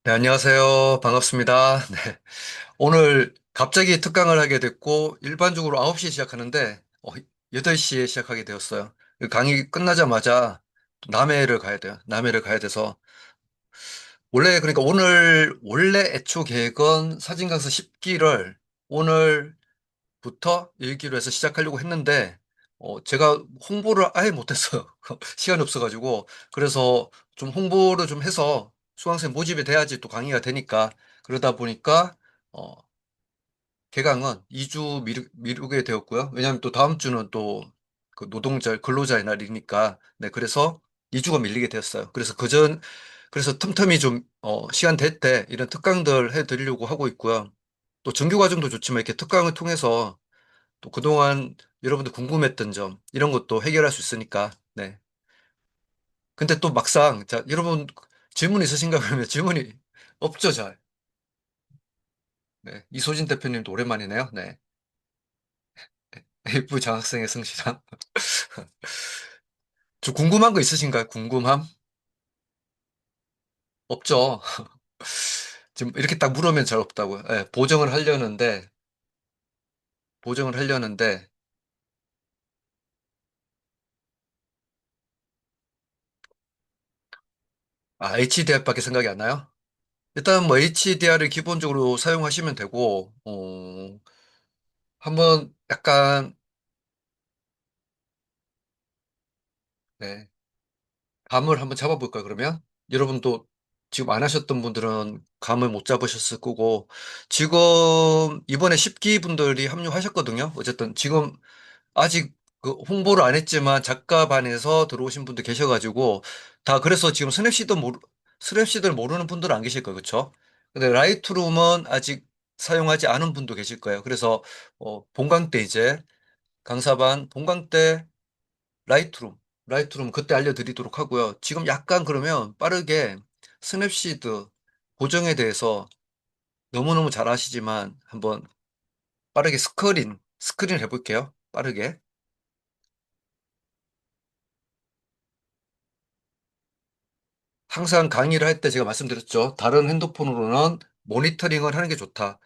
네, 안녕하세요. 반갑습니다. 네. 오늘 갑자기 특강을 하게 됐고, 일반적으로 9시에 시작하는데, 8시에 시작하게 되었어요. 그 강의 끝나자마자 남해를 가야 돼요. 남해를 가야 돼서. 그러니까 원래 애초 계획은 사진 강사 10기를 오늘부터 일기로 해서 시작하려고 했는데, 제가 홍보를 아예 못했어요. 시간이 없어가지고. 그래서 좀 홍보를 좀 해서 수강생 모집이 돼야지 또 강의가 되니까. 그러다 보니까, 어, 개강은 2주 미루게 되었고요. 왜냐하면 또 다음 주는 또 그 근로자의 날이니까. 네, 그래서 2주가 밀리게 되었어요. 그래서 틈틈이 좀, 시간 될 때 이런 특강들 해드리려고 하고 있고요. 또 정규 과정도 좋지만 이렇게 특강을 통해서 또 그동안 여러분들 궁금했던 점, 이런 것도 해결할 수 있으니까, 네. 근데 또 막상, 자, 여러분 질문 있으신가 그러면 질문이 없죠, 잘. 네. 이소진 대표님도 오랜만이네요. 네. A부 장학생의 성실함. 저 궁금한 거 있으신가요? 궁금함? 없죠. 지금 이렇게 딱 물으면 잘 없다고요. 네, 보정을 하려는데, HDR밖에 생각이 안 나요? 일단 뭐 HDR을 기본적으로 사용하시면 되고, 한번 약간, 네, 감을 한번 잡아볼까요, 그러면? 여러분도 지금 안 하셨던 분들은 감을 못 잡으셨을 거고, 지금 이번에 10기 분들이 합류하셨거든요. 어쨌든 지금 아직 그 홍보를 안 했지만 작가반에서 들어오신 분들 계셔가지고, 그래서 지금 스냅시드를 모르는 분들은 안 계실 거예요. 그쵸? 근데 라이트룸은 아직 사용하지 않은 분도 계실 거예요. 그래서, 본강 때 이제, 본강 때 라이트룸, 라이트룸 그때 알려드리도록 하고요. 지금 약간 그러면 빠르게 스냅시드 고정에 대해서 너무너무 잘 아시지만 한번 빠르게 스크린 해볼게요. 빠르게. 항상 강의를 할 때 제가 말씀드렸죠. 다른 핸드폰으로는 모니터링을 하는 게 좋다.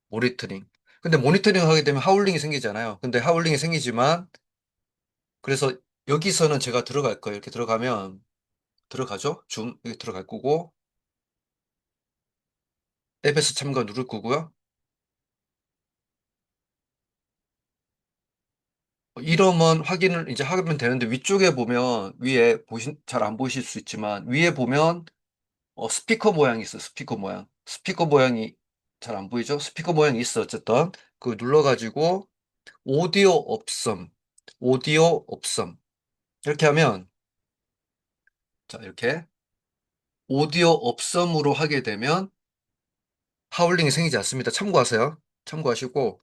모니터링. 근데 모니터링 하게 되면 하울링이 생기잖아요. 근데 하울링이 생기지만 그래서 여기서는 제가 들어갈 거예요. 이렇게 들어가면 들어가죠. 줌 여기 들어갈 거고 앱에서 참가 누를 거고요. 이러면 확인을 이제 하면 되는데 위쪽에 보면 위에 잘 안 보이실 수 있지만 위에 보면 스피커 모양이 있어요. 스피커 모양. 스피커 모양이 잘 안 보이죠? 스피커 모양이 있어. 어쨌든 그 눌러가지고 오디오 없음, 오디오 없음. 이렇게 하면, 자, 이렇게 오디오 없음으로 하게 되면 하울링이 생기지 않습니다. 참고하세요. 참고하시고,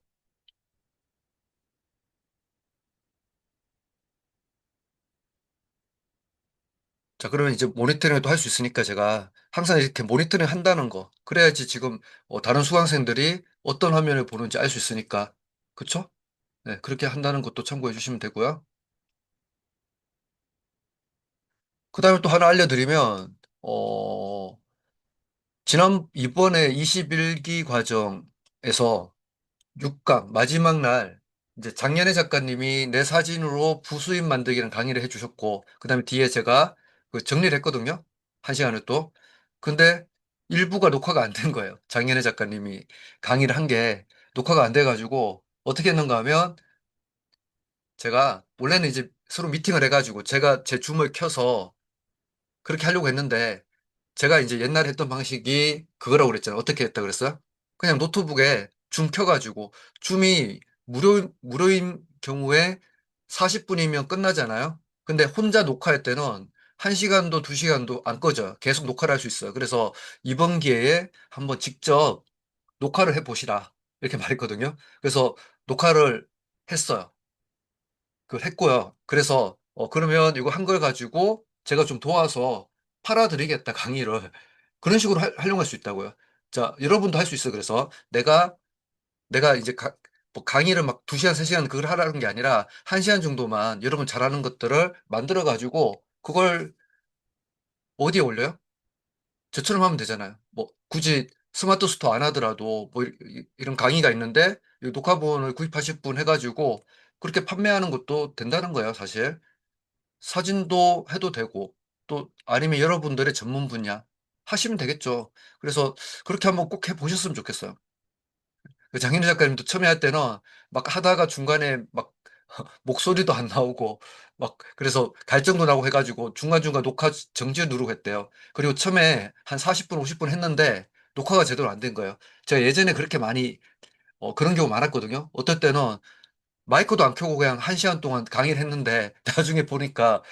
자, 그러면 이제 모니터링을 또 할 수 있으니까 제가 항상 이렇게 모니터링 한다는 거. 그래야지 지금 다른 수강생들이 어떤 화면을 보는지 알 수 있으니까. 그쵸? 네, 그렇게 한다는 것도 참고해 주시면 되고요. 그 다음에 또 하나 알려드리면, 이번에 21기 과정에서 6강 마지막 날 이제 장현애 작가님이 내 사진으로 부수입 만들기를 강의를 해주셨고 그다음에 뒤에 제가 그 정리를 했거든요. 1시간을 또. 근데 일부가 녹화가 안 된 거예요. 장현애 작가님이 강의를 한 게 녹화가 안 돼가지고 어떻게 했는가 하면 제가 원래는 이제 서로 미팅을 해가지고 제가 제 줌을 켜서 그렇게 하려고 했는데 제가 이제 옛날에 했던 방식이 그거라고 그랬잖아요. 어떻게 했다 그랬어요? 그냥 노트북에 줌 켜가지고 줌이 무료인 경우에 40분이면 끝나잖아요. 근데 혼자 녹화할 때는 1시간도 2시간도 안 꺼져요. 계속 녹화를 할 수 있어요. 그래서 이번 기회에 한번 직접 녹화를 해보시라. 이렇게 말했거든요. 그래서 녹화를 했어요. 그걸 했고요. 그래서 그러면 이거 한 걸 가지고 제가 좀 도와서 팔아드리겠다 강의를 그런 식으로 활용할 수 있다고요. 자, 여러분도 할 수 있어요. 그래서 내가 이제 뭐 강의를 막 2시간, 3시간 그걸 하라는 게 아니라 1시간 정도만 여러분 잘하는 것들을 만들어 가지고 그걸 어디에 올려요? 저처럼 하면 되잖아요. 뭐 굳이 스마트 스토어 안 하더라도 뭐 이런 강의가 있는데 이 녹화본을 구입하실 분 해가지고 그렇게 판매하는 것도 된다는 거예요, 사실. 사진도 해도 되고 또 아니면 여러분들의 전문 분야 하시면 되겠죠. 그래서 그렇게 한번 꼭 해보셨으면 좋겠어요. 그 장인우 작가님도 처음에 할 때는 막 하다가 중간에 막 목소리도 안 나오고 막 그래서 갈증도 나고 해가지고 중간중간 녹화 정지 누르고 했대요. 그리고 처음에 한 40분, 50분 했는데 녹화가 제대로 안 된 거예요. 제가 예전에 그렇게 많이 그런 경우 많았거든요. 어떨 때는 마이크도 안 켜고 그냥 1시간 동안 강의를 했는데 나중에 보니까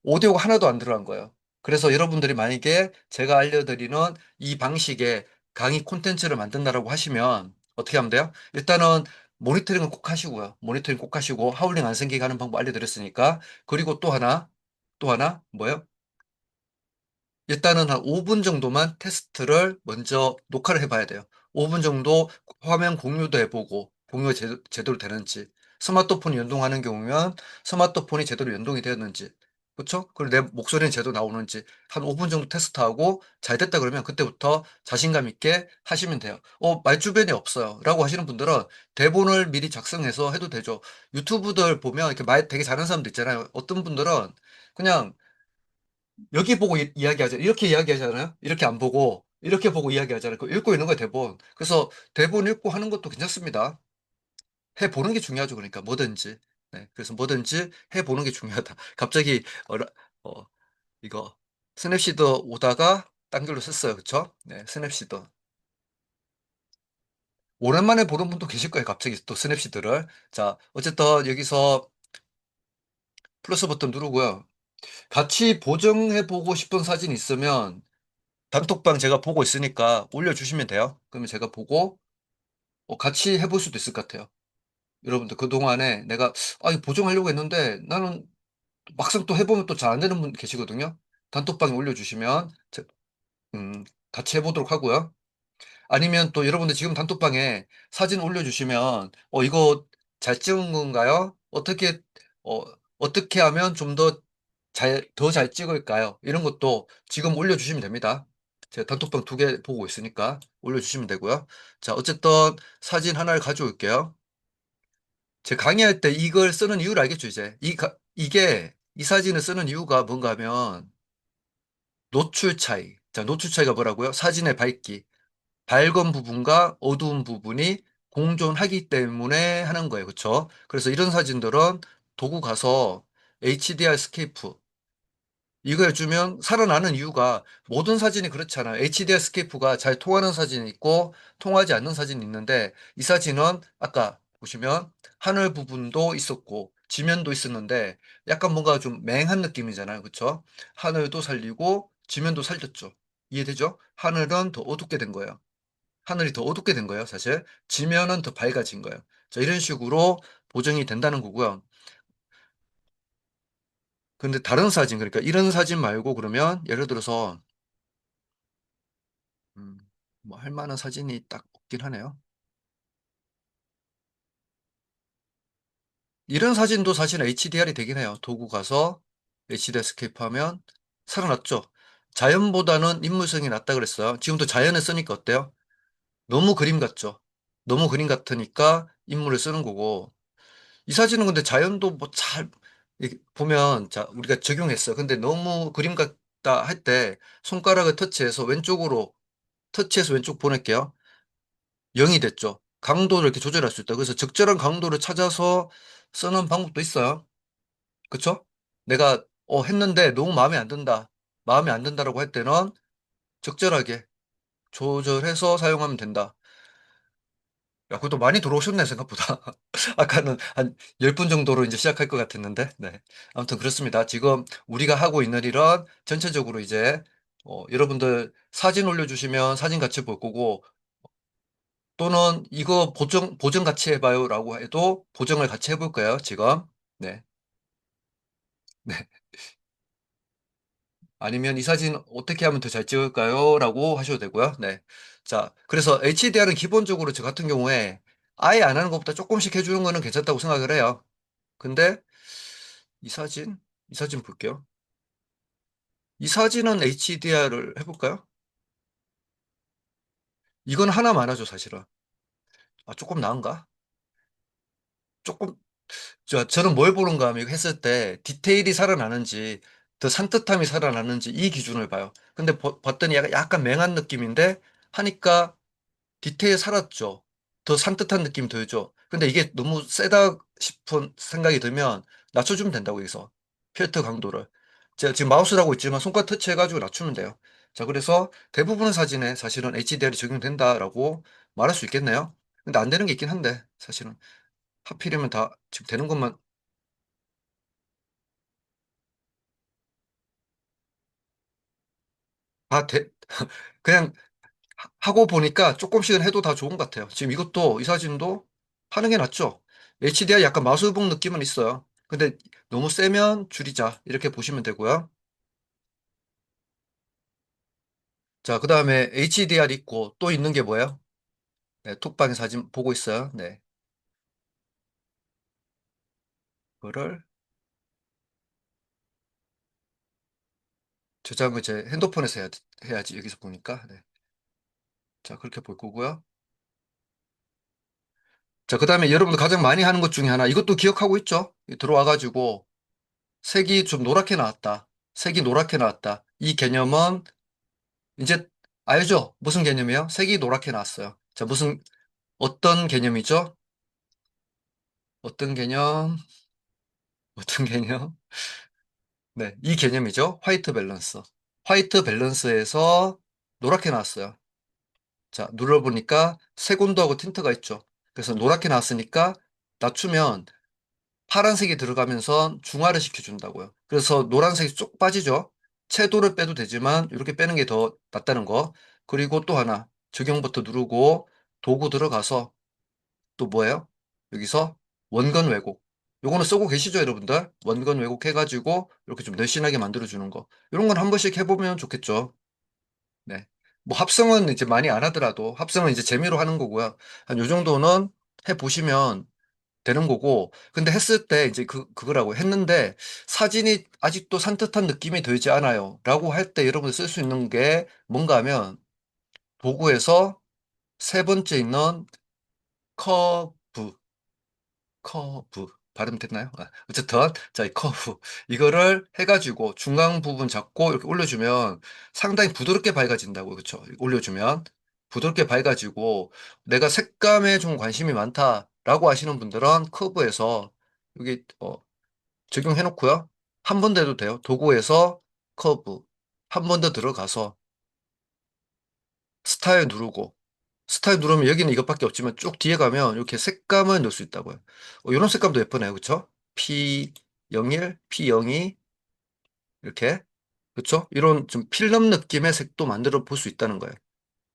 오디오가 하나도 안 들어간 거예요. 그래서 여러분들이 만약에 제가 알려드리는 이 방식의 강의 콘텐츠를 만든다라고 하시면 어떻게 하면 돼요? 일단은 모니터링은 꼭 하시고요. 모니터링 꼭 하시고 하울링 안 생기게 하는 방법 알려드렸으니까. 그리고 또 하나 뭐예요? 일단은 한 5분 정도만 테스트를 먼저 녹화를 해봐야 돼요. 5분 정도 화면 공유도 해보고 공유가 제대로 되는지 스마트폰이 연동하는 경우면 스마트폰이 제대로 연동이 되었는지 그렇죠? 그리고 내 목소리는 제대로 나오는지 한 5분 정도 테스트하고 잘 됐다 그러면 그때부터 자신감 있게 하시면 돼요. 말주변이 없어요. 라고 하시는 분들은 대본을 미리 작성해서 해도 되죠. 유튜브들 보면 이렇게 말 되게 잘하는 사람들 있잖아요. 어떤 분들은 그냥 여기 보고 이야기하잖아요. 이렇게 이야기하잖아요. 이렇게 안 보고 이렇게 보고 이야기하잖아요. 그 읽고 있는 거예요, 대본. 그래서 대본 읽고 하는 것도 괜찮습니다. 해보는 게 중요하죠. 그러니까 뭐든지. 네, 그래서 뭐든지 해보는 게 중요하다. 갑자기 어, 이거 스냅시드 오다가 딴 걸로 썼어요. 그쵸? 네, 스냅시드. 오랜만에 보는 분도 계실 거예요. 갑자기 또 스냅시드를. 자, 어쨌든 여기서 플러스 버튼 누르고요. 같이 보정해보고 싶은 사진 있으면 단톡방 제가 보고 있으니까 올려주시면 돼요. 그러면 제가 보고 같이 해볼 수도 있을 것 같아요. 여러분들 그동안에 내가 이거 보정하려고 했는데 나는 막상 또 해보면 또 잘 안 되는 분 계시거든요. 단톡방에 올려주시면 같이 해보도록 하고요. 아니면 또 여러분들 지금 단톡방에 사진 올려주시면 이거 잘 찍은 건가요? 어, 어떻게 하면 좀 더 잘 찍을까요? 이런 것도 지금 올려주시면 됩니다. 제가 단톡방 2개 보고 있으니까 올려주시면 되고요. 자, 어쨌든 사진 하나를 가져올게요. 제가 강의할 때 이걸 쓰는 이유를 알겠죠, 이제. 이 사진을 쓰는 이유가 뭔가 하면 노출 차이. 자, 노출 차이가 뭐라고요? 사진의 밝기. 밝은 부분과 어두운 부분이 공존하기 때문에 하는 거예요. 그렇죠? 그래서 이런 사진들은 도구 가서 HDR 스케이프 이거 해주면 살아나는 이유가 모든 사진이 그렇잖아요. HDR 스케이프가 잘 통하는 사진이 있고 통하지 않는 사진이 있는데 이 사진은 아까 보시면 하늘 부분도 있었고 지면도 있었는데 약간 뭔가 좀 맹한 느낌이잖아요. 그렇죠? 하늘도 살리고 지면도 살렸죠. 이해되죠? 하늘은 더 어둡게 된 거예요. 하늘이 더 어둡게 된 거예요, 사실. 지면은 더 밝아진 거예요. 자, 이런 식으로 보정이 된다는 거고요. 근데 다른 사진, 그러니까 이런 사진 말고 그러면 예를 들어서, 뭐 할 만한 사진이 딱 없긴 하네요. 이런 사진도 사실 HDR이 되긴 해요. 도구 가서 HDR 스케이프 하면 살아났죠. 자연보다는 인물성이 낫다 그랬어요. 지금도 자연을 쓰니까 어때요? 너무 그림 같죠? 너무 그림 같으니까 인물을 쓰는 거고, 이 사진은 근데 자연도 뭐 잘 보면 자 우리가 적용했어. 근데 너무 그림 같다 할 때 손가락을 터치해서 왼쪽 보낼게요. 0이 됐죠. 강도를 이렇게 조절할 수 있다. 그래서 적절한 강도를 찾아서 쓰는 방법도 있어요. 그쵸? 내가 했는데 너무 마음에 안 든다. 마음에 안 든다라고 할 때는 적절하게 조절해서 사용하면 된다. 야, 그것도 많이 들어오셨네, 생각보다. 아까는 한 10분 정도로 이제 시작할 것 같았는데, 네. 아무튼 그렇습니다. 지금 우리가 하고 있는 일은 전체적으로 이제, 여러분들 사진 올려주시면 사진 같이 볼 거고, 또는 이거 보정 같이 해봐요라고 해도 보정을 같이 해볼 거예요, 지금. 네. 네. 아니면 이 사진 어떻게 하면 더 잘 찍을까요? 라고 하셔도 되고요. 네. 자, 그래서 HDR은 기본적으로 저 같은 경우에 아예 안 하는 것보다 조금씩 해주는 거는 괜찮다고 생각을 해요. 근데 이 사진, 이 사진 볼게요. 이 사진은 HDR을 해볼까요? 이건 하나 많아죠, 사실은. 아, 조금 나은가? 조금, 저는 뭘 보는가 하면 이거 했을 때 디테일이 살아나는지, 더 산뜻함이 살아나는지 이 기준을 봐요. 근데 봤더니 약간 맹한 느낌인데 하니까 디테일 살았죠. 더 산뜻한 느낌 들죠. 근데 이게 너무 세다 싶은 생각이 들면 낮춰주면 된다고 여기서 필터 강도를. 제가 지금 마우스를 하고 있지만 손가락 터치해가지고 낮추면 돼요. 자, 그래서 대부분의 사진에 사실은 HDR이 적용된다라고 말할 수 있겠네요. 근데 안 되는 게 있긴 한데 사실은 하필이면 다 지금 되는 것만 다 그냥 하고 보니까 조금씩은 해도 다 좋은 것 같아요. 지금 이것도 이 사진도 하는 게 낫죠. HDR 약간 마술봉 느낌은 있어요. 근데 너무 세면 줄이자 이렇게 보시면 되고요. 자, 그 다음에 HDR 있고 또 있는 게 뭐예요? 네, 톡방에 사진 보고 있어요. 네, 그거를 저장을 제 핸드폰에서 해야지 여기서 보니까. 네. 자, 그렇게 볼 거고요. 자, 그 다음에 여러분들 가장 많이 하는 것 중에 하나 이것도 기억하고 있죠? 들어와가지고 색이 좀 노랗게 나왔다. 색이 노랗게 나왔다. 이 개념은 이제 알죠? 무슨 개념이에요? 색이 노랗게 나왔어요. 자, 어떤 개념이죠? 어떤 개념? 어떤 개념? 네, 이 개념이죠. 화이트 밸런스. 화이트 밸런스에서 노랗게 나왔어요. 자, 눌러보니까 색온도하고 틴트가 있죠. 그래서 노랗게 나왔으니까 낮추면 파란색이 들어가면서 중화를 시켜준다고요. 그래서 노란색이 쏙 빠지죠. 채도를 빼도 되지만 이렇게 빼는 게 더 낫다는 거. 그리고 또 하나 적용 버튼 누르고 도구 들어가서 또 뭐예요? 여기서 원근 왜곡. 요거는 쓰고 계시죠, 여러분들? 원근 왜곡 해가지고 이렇게 좀 날씬하게 만들어주는 거. 이런 건 한 번씩 해보면 좋겠죠. 네. 뭐 합성은 이제 많이 안 하더라도 합성은 이제 재미로 하는 거고요. 한 요 정도는 해보시면 되는 거고. 근데 했을 때 이제 그거라고 했는데 사진이 아직도 산뜻한 느낌이 들지 않아요. 라고 할 때 여러분들 쓸 수 있는 게 뭔가 하면 도구에서 세 번째 있는 커브 커브 발음 됐나요? 아, 어쨌든 자, 이 커브 이거를 해가지고 중앙 부분 잡고 이렇게 올려주면 상당히 부드럽게 밝아진다고 그렇죠? 올려주면 부드럽게 밝아지고 내가 색감에 좀 관심이 많다라고 하시는 분들은 커브에서 여기 적용해 놓고요. 한 번 더 해도 돼요. 도구에서 커브 한 번 더 들어가서 스타일 누르고 스타일 누르면 여기는 이것밖에 없지만 쭉 뒤에 가면 이렇게 색감을 넣을 수 있다고요. 이런 색감도 예쁘네요. 그쵸? P01, P02 이렇게 그쵸? 이런 좀 필름 느낌의 색도 만들어 볼 수 있다는 거예요.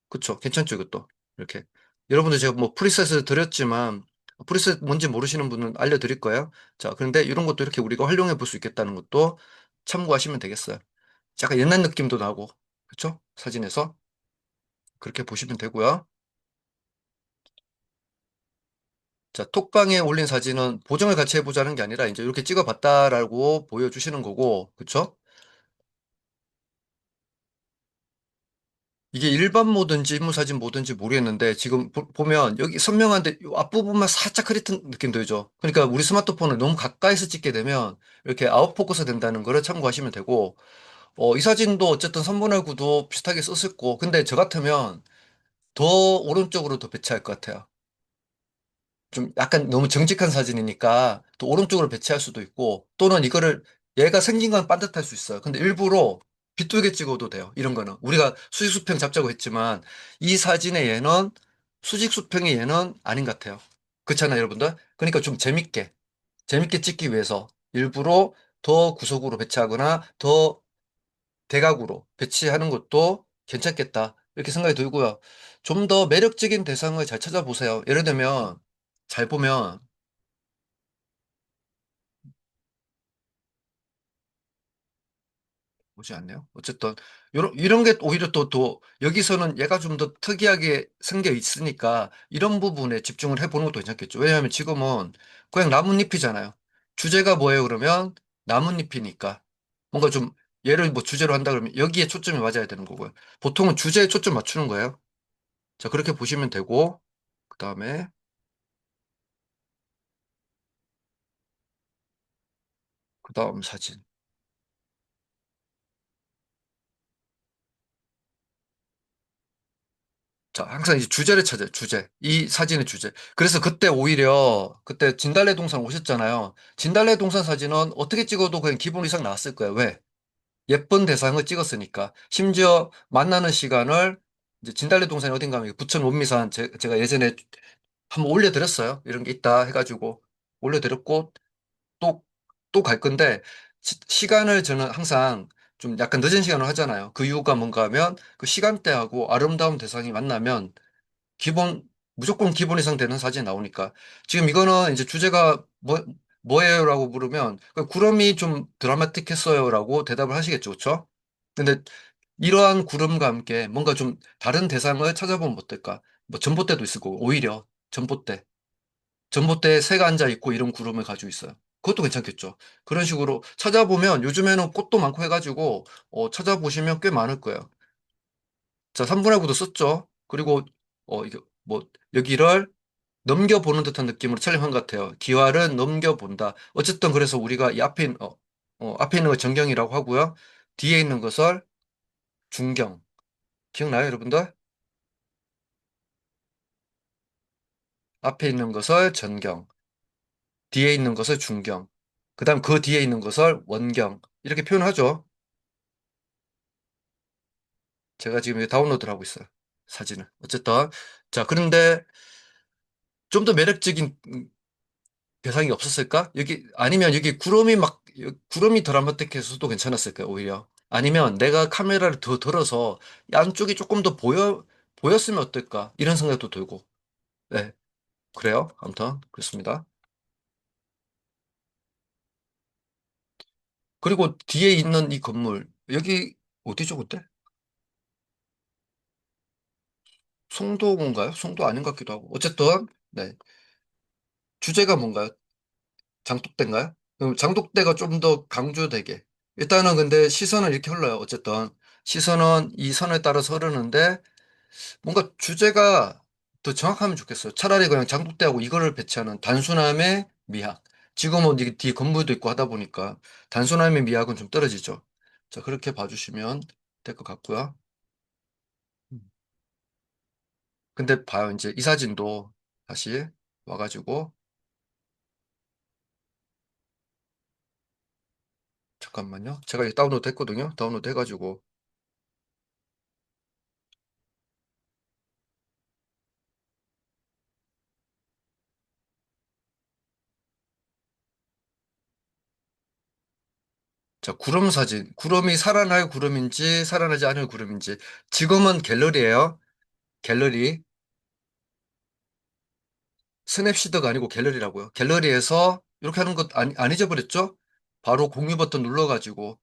그쵸? 괜찮죠? 이것도 이렇게 여러분들 제가 뭐 프리셋을 드렸지만 프리셋 뭔지 모르시는 분은 알려드릴 거예요. 자, 그런데 이런 것도 이렇게 우리가 활용해 볼 수 있겠다는 것도 참고하시면 되겠어요. 약간 옛날 느낌도 나고 그쵸? 사진에서 그렇게 보시면 되고요. 자, 톡방에 올린 사진은 보정을 같이 해보자는 게 아니라 이제 이렇게 찍어봤다라고 보여주시는 거고, 그쵸? 이게 일반 모드인지 인물 사진 모드인지 모르겠는데 지금 보면 여기 선명한데 이 앞부분만 살짝 흐릿한 느낌 들죠? 그러니까 우리 스마트폰을 너무 가까이서 찍게 되면 이렇게 아웃포커스 된다는 거를 참고하시면 되고, 이 사진도 어쨌든 선분할 구도 비슷하게 썼을 거. 근데 저 같으면 더 오른쪽으로 더 배치할 것 같아요. 좀 약간 너무 정직한 사진이니까 또 오른쪽으로 배치할 수도 있고 또는 이거를 얘가 생긴 건 반듯할 수 있어요. 근데 일부러 비뚤게 찍어도 돼요. 이런 거는 우리가 수직수평 잡자고 했지만 이 사진의 얘는 수직수평의 얘는 아닌 것 같아요. 그렇잖아요, 여러분들? 그러니까 좀 재밌게 찍기 위해서 일부러 더 구석으로 배치하거나 더 대각으로 배치하는 것도 괜찮겠다. 이렇게 생각이 들고요. 좀 더 매력적인 대상을 잘 찾아보세요. 예를 들면 잘 보면 오지 않네요. 어쨌든 이런 게 오히려 또 여기서는 얘가 좀 더 특이하게 생겨 있으니까 이런 부분에 집중을 해보는 것도 괜찮겠죠. 왜냐하면 지금은 그냥 나뭇잎이잖아요. 주제가 뭐예요? 그러면 나뭇잎이니까 뭔가 좀 얘를 뭐 주제로 한다 그러면 여기에 초점이 맞아야 되는 거고요. 보통은 주제에 초점 맞추는 거예요. 자, 그렇게 보시면 되고, 그다음에 그다음 사진. 자, 항상 이제 주제를 찾아요, 주제. 이 사진의 주제. 그래서 그때 오히려, 그때 진달래 동산 오셨잖아요. 진달래 동산 사진은 어떻게 찍어도 그냥 기본 이상 나왔을 거예요. 왜? 예쁜 대상을 찍었으니까. 심지어 만나는 시간을 이제 진달래 동산이 어딘가 하면 부천 원미산 제가 예전에 한번 올려드렸어요. 이런 게 있다 해가지고 올려드렸고 또, 또 갈 건데 시간을 저는 항상 좀 약간 늦은 시간으로 하잖아요. 그 이유가 뭔가 하면 그 시간대하고 아름다운 대상이 만나면 기본, 무조건 기본 이상 되는 사진이 나오니까. 지금 이거는 이제 주제가 뭐예요라고 물으면, 그 구름이 좀 드라마틱했어요라고 대답을 하시겠죠. 그쵸? 근데 이러한 구름과 함께 뭔가 좀 다른 대상을 찾아보면 어떨까? 뭐 전봇대도 있을 거고, 오히려 전봇대. 전봇대에 새가 앉아 있고 이런 구름을 가지고 있어요. 그것도 괜찮겠죠. 그런 식으로 찾아보면 요즘에는 꽃도 많고 해가지고, 찾아보시면 꽤 많을 거예요. 자, 3분의 9도 썼죠. 그리고, 이게 뭐, 여기를 넘겨보는 듯한 느낌으로 촬영한 것 같아요. 기와를 넘겨본다. 어쨌든 그래서 우리가 이 앞에 있는 걸 전경이라고 하고요. 뒤에 있는 것을 중경. 기억나요, 여러분들? 앞에 있는 것을 전경. 뒤에 있는 것을 중경. 그 다음 그 뒤에 있는 것을 원경. 이렇게 표현하죠. 제가 지금 여기 다운로드를 하고 있어요. 사진을. 어쨌든. 자, 그런데 좀 더 매력적인 대상이 없었을까? 아니면 여기 구름이 드라마틱해서도 괜찮았을까요, 오히려? 아니면 내가 카메라를 더 들어서 양쪽이 조금 더 보였으면 어떨까? 이런 생각도 들고. 네, 그래요. 아무튼, 그렇습니다. 그리고 뒤에 있는 이 건물, 여기, 어디죠, 그때? 송도인가요? 송도 아닌 것 같기도 하고. 어쨌든, 네. 주제가 뭔가요? 장독대인가요? 그럼 장독대가 좀 더 강조되게. 일단은 근데 시선은 이렇게 흘러요. 어쨌든. 시선은 이 선에 따라서 흐르는데, 뭔가 주제가 더 정확하면 좋겠어요. 차라리 그냥 장독대하고 이거를 배치하는 단순함의 미학. 지금은 이게 뒤에 건물도 있고 하다 보니까 단순함의 미학은 좀 떨어지죠. 자, 그렇게 봐주시면 될 것 같고요. 음. 근데 봐요. 이제 이 사진도 다시 와가지고, 잠깐만요. 제가 이거 다운로드 했거든요. 다운로드 해가지고. 자, 구름 사진. 구름이 살아날 구름인지 살아나지 않을 구름인지. 지금은 갤러리예요. 갤러리. 스냅시드가 아니고 갤러리라고요. 갤러리에서 이렇게 하는 것 안 잊어버렸죠? 바로 공유 버튼 눌러가지고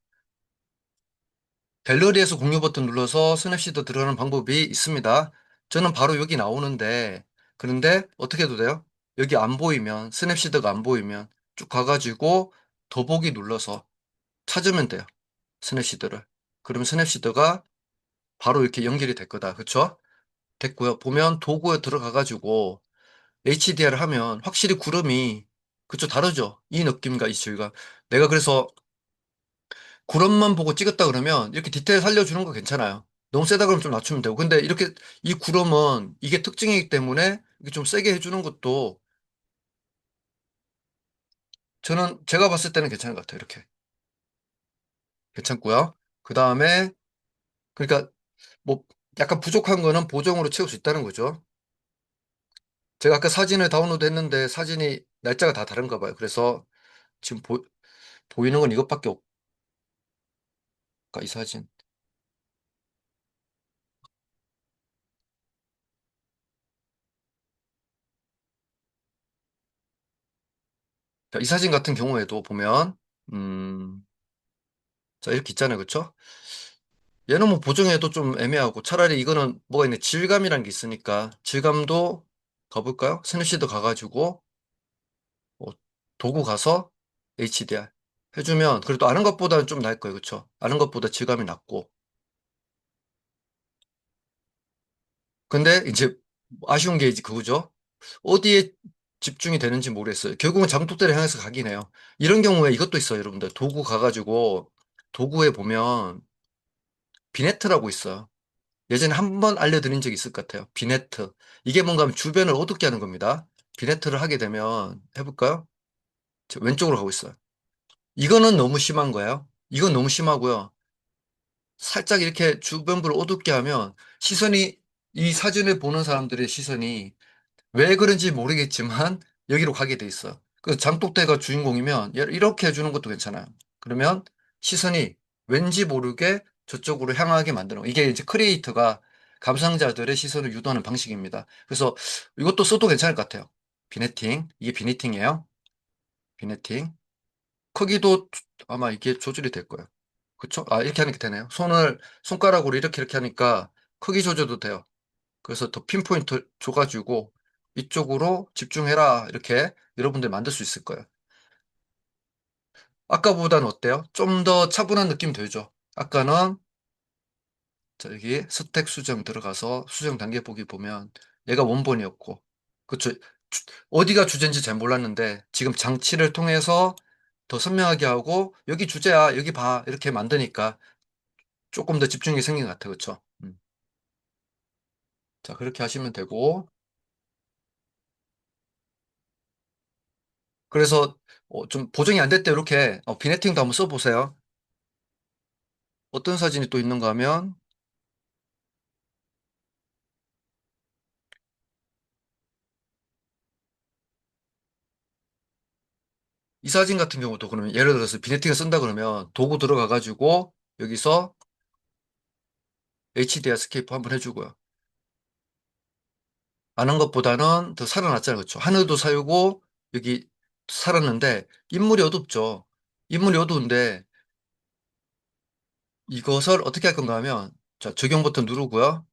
갤러리에서 공유 버튼 눌러서 스냅시드 들어가는 방법이 있습니다. 저는 바로 여기 나오는데 그런데 어떻게 해도 돼요? 여기 안 보이면 스냅시드가 안 보이면 쭉 가가지고 더보기 눌러서 찾으면 돼요. 스냅시드를. 그럼 스냅시드가 바로 이렇게 연결이 될 거다. 그쵸? 됐고요. 보면 도구에 들어가가지고 HDR 하면 확실히 구름이 그쵸 다르죠. 이 느낌과 이 질감. 내가 그래서 구름만 보고 찍었다 그러면 이렇게 디테일 살려주는 거 괜찮아요. 너무 세다 그러면 좀 낮추면 되고. 근데 이렇게 이 구름은 이게 특징이기 때문에 이렇게 좀 세게 해주는 것도 저는 제가 봤을 때는 괜찮은 것 같아요. 이렇게 괜찮고요. 그 다음에 그러니까 뭐 약간 부족한 거는 보정으로 채울 수 있다는 거죠. 제가 아까 사진을 다운로드 했는데 사진이 날짜가 다 다른가 봐요. 그래서 지금 보이는 건 이것밖에 없까 이 사진. 자, 이 사진 같은 경우에도 보면, 음, 자, 이렇게 있잖아요. 그쵸? 얘는 뭐 보정해도 좀 애매하고 차라리 이거는 뭐가 있네. 질감이란 게 있으니까 질감도 가볼까요? 스냅시드 가가지고, 도구 가서 HDR 해주면 그래도 아는 것보다는 좀 나을 거예요. 그쵸? 아는 것보다 질감이 낮고. 근데 이제 아쉬운 게 이제 그거죠. 어디에 집중이 되는지 모르겠어요. 결국은 장독대를 향해서 가긴 해요. 이런 경우에 이것도 있어요, 여러분들. 도구 가가지고 도구에 보면 비네트라고 있어요. 예전에 한 번 알려드린 적이 있을 것 같아요. 비네트. 이게 뭔가 하면 주변을 어둡게 하는 겁니다. 비네트를 하게 되면 해볼까요? 저 왼쪽으로 가고 있어요. 이거는 너무 심한 거예요. 이건 너무 심하고요. 살짝 이렇게 주변부를 어둡게 하면 시선이 이 사진을 보는 사람들의 시선이 왜 그런지 모르겠지만 여기로 가게 돼 있어. 그 장독대가 주인공이면 이렇게 해주는 것도 괜찮아요. 그러면 시선이 왠지 모르게 저쪽으로 향하게 만드는 거. 이게 이제 크리에이터가 감상자들의 시선을 유도하는 방식입니다. 그래서 이것도 써도 괜찮을 것 같아요. 비네팅. 이게 비네팅이에요. 비네팅. 크기도 아마 이게 조절이 될 거예요. 그쵸? 아, 이렇게 하니까 되네요. 손가락으로 이렇게 하니까 크기 조절도 돼요. 그래서 더 핀포인트 줘가지고 이쪽으로 집중해라. 이렇게 여러분들 만들 수 있을 거예요. 아까보다는 어때요? 좀 더 차분한 느낌 들죠? 아까는 저기 스택 수정 들어가서 수정 단계 보기 보면 얘가 원본이었고, 그쵸? 어디가 주제인지 잘 몰랐는데 지금 장치를 통해서 더 선명하게 하고 여기 주제야, 여기 봐. 이렇게 만드니까 조금 더 집중이 생긴 것 같아요. 그쵸? 자, 그렇게 하시면 되고, 그래서 좀 보정이 안 될 때 이렇게 비네팅도 한번 써보세요. 어떤 사진이 또 있는가 하면 이 사진 같은 경우도 그러면 예를 들어서 비네팅을 쓴다 그러면 도구 들어가 가지고 여기서 HDR 스케이프 한번 해주고요. 아는 것보다는 더 살아났잖아요. 그렇죠? 하늘도 살고 여기 살았는데 인물이 어둡죠. 인물이 어두운데 이것을 어떻게 할 건가 하면 자, 적용 버튼 누르고요.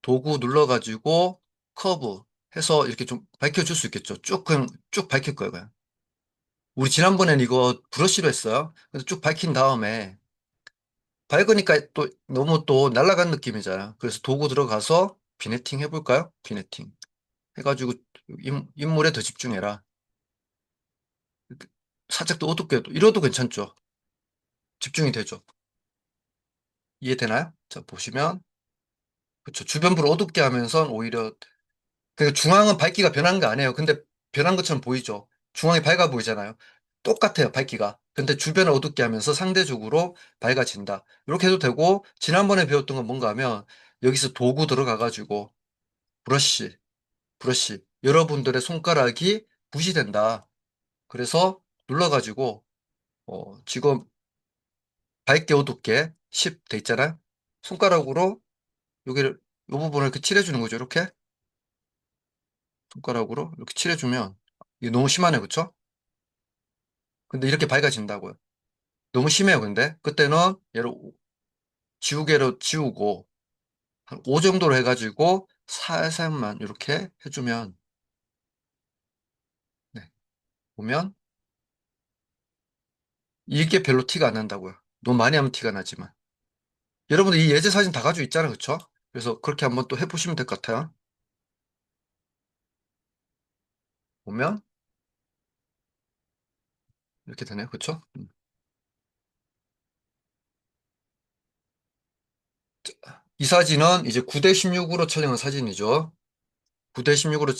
도구 눌러가지고 커브 해서 이렇게 좀 밝혀줄 수 있겠죠. 쭉 그냥 쭉 밝힐 거예요. 그냥. 우리 지난번엔 이거 브러쉬로 했어요. 그래서 쭉 밝힌 다음에 밝으니까 또 너무 또 날아간 느낌이잖아. 그래서 도구 들어가서 비네팅 해볼까요? 비네팅 해가지고 인물에 더 집중해라. 이렇게 살짝 더 어둡게 해도 이러도 괜찮죠. 집중이 되죠. 이해되나요? 자 보시면 그렇죠. 주변부를 어둡게 하면서 오히려 그 중앙은 밝기가 변한 거 아니에요. 근데 변한 것처럼 보이죠. 중앙이 밝아 보이잖아요. 똑같아요, 밝기가. 근데 주변을 어둡게 하면서 상대적으로 밝아진다. 이렇게 해도 되고, 지난번에 배웠던 건 뭔가 하면, 여기서 도구 들어가가지고, 브러쉬, 브러쉬. 여러분들의 손가락이 무시된다. 그래서 눌러가지고, 지금 밝게 어둡게 10 돼 있잖아요. 손가락으로 여기를, 이 부분을 이렇게 칠해주는 거죠. 이렇게. 손가락으로 이렇게 칠해주면, 이게 너무 심하네, 그쵸? 근데 이렇게 밝아진다고요. 너무 심해요, 근데. 그때는 얘를 지우개로 지우고 한 5 정도로 해가지고 살살만 이렇게 해주면 네, 보면 이게 별로 티가 안 난다고요. 너무 많이 하면 티가 나지만. 여러분들 이 예제 사진 다 가지고 있잖아요, 그쵸? 그래서 그렇게 한번 또 해보시면 될 것 같아요. 보면 이렇게 되네요, 그쵸? 이 사진은 이제 9대 16으로 촬영한 사진이죠. 9대 16으로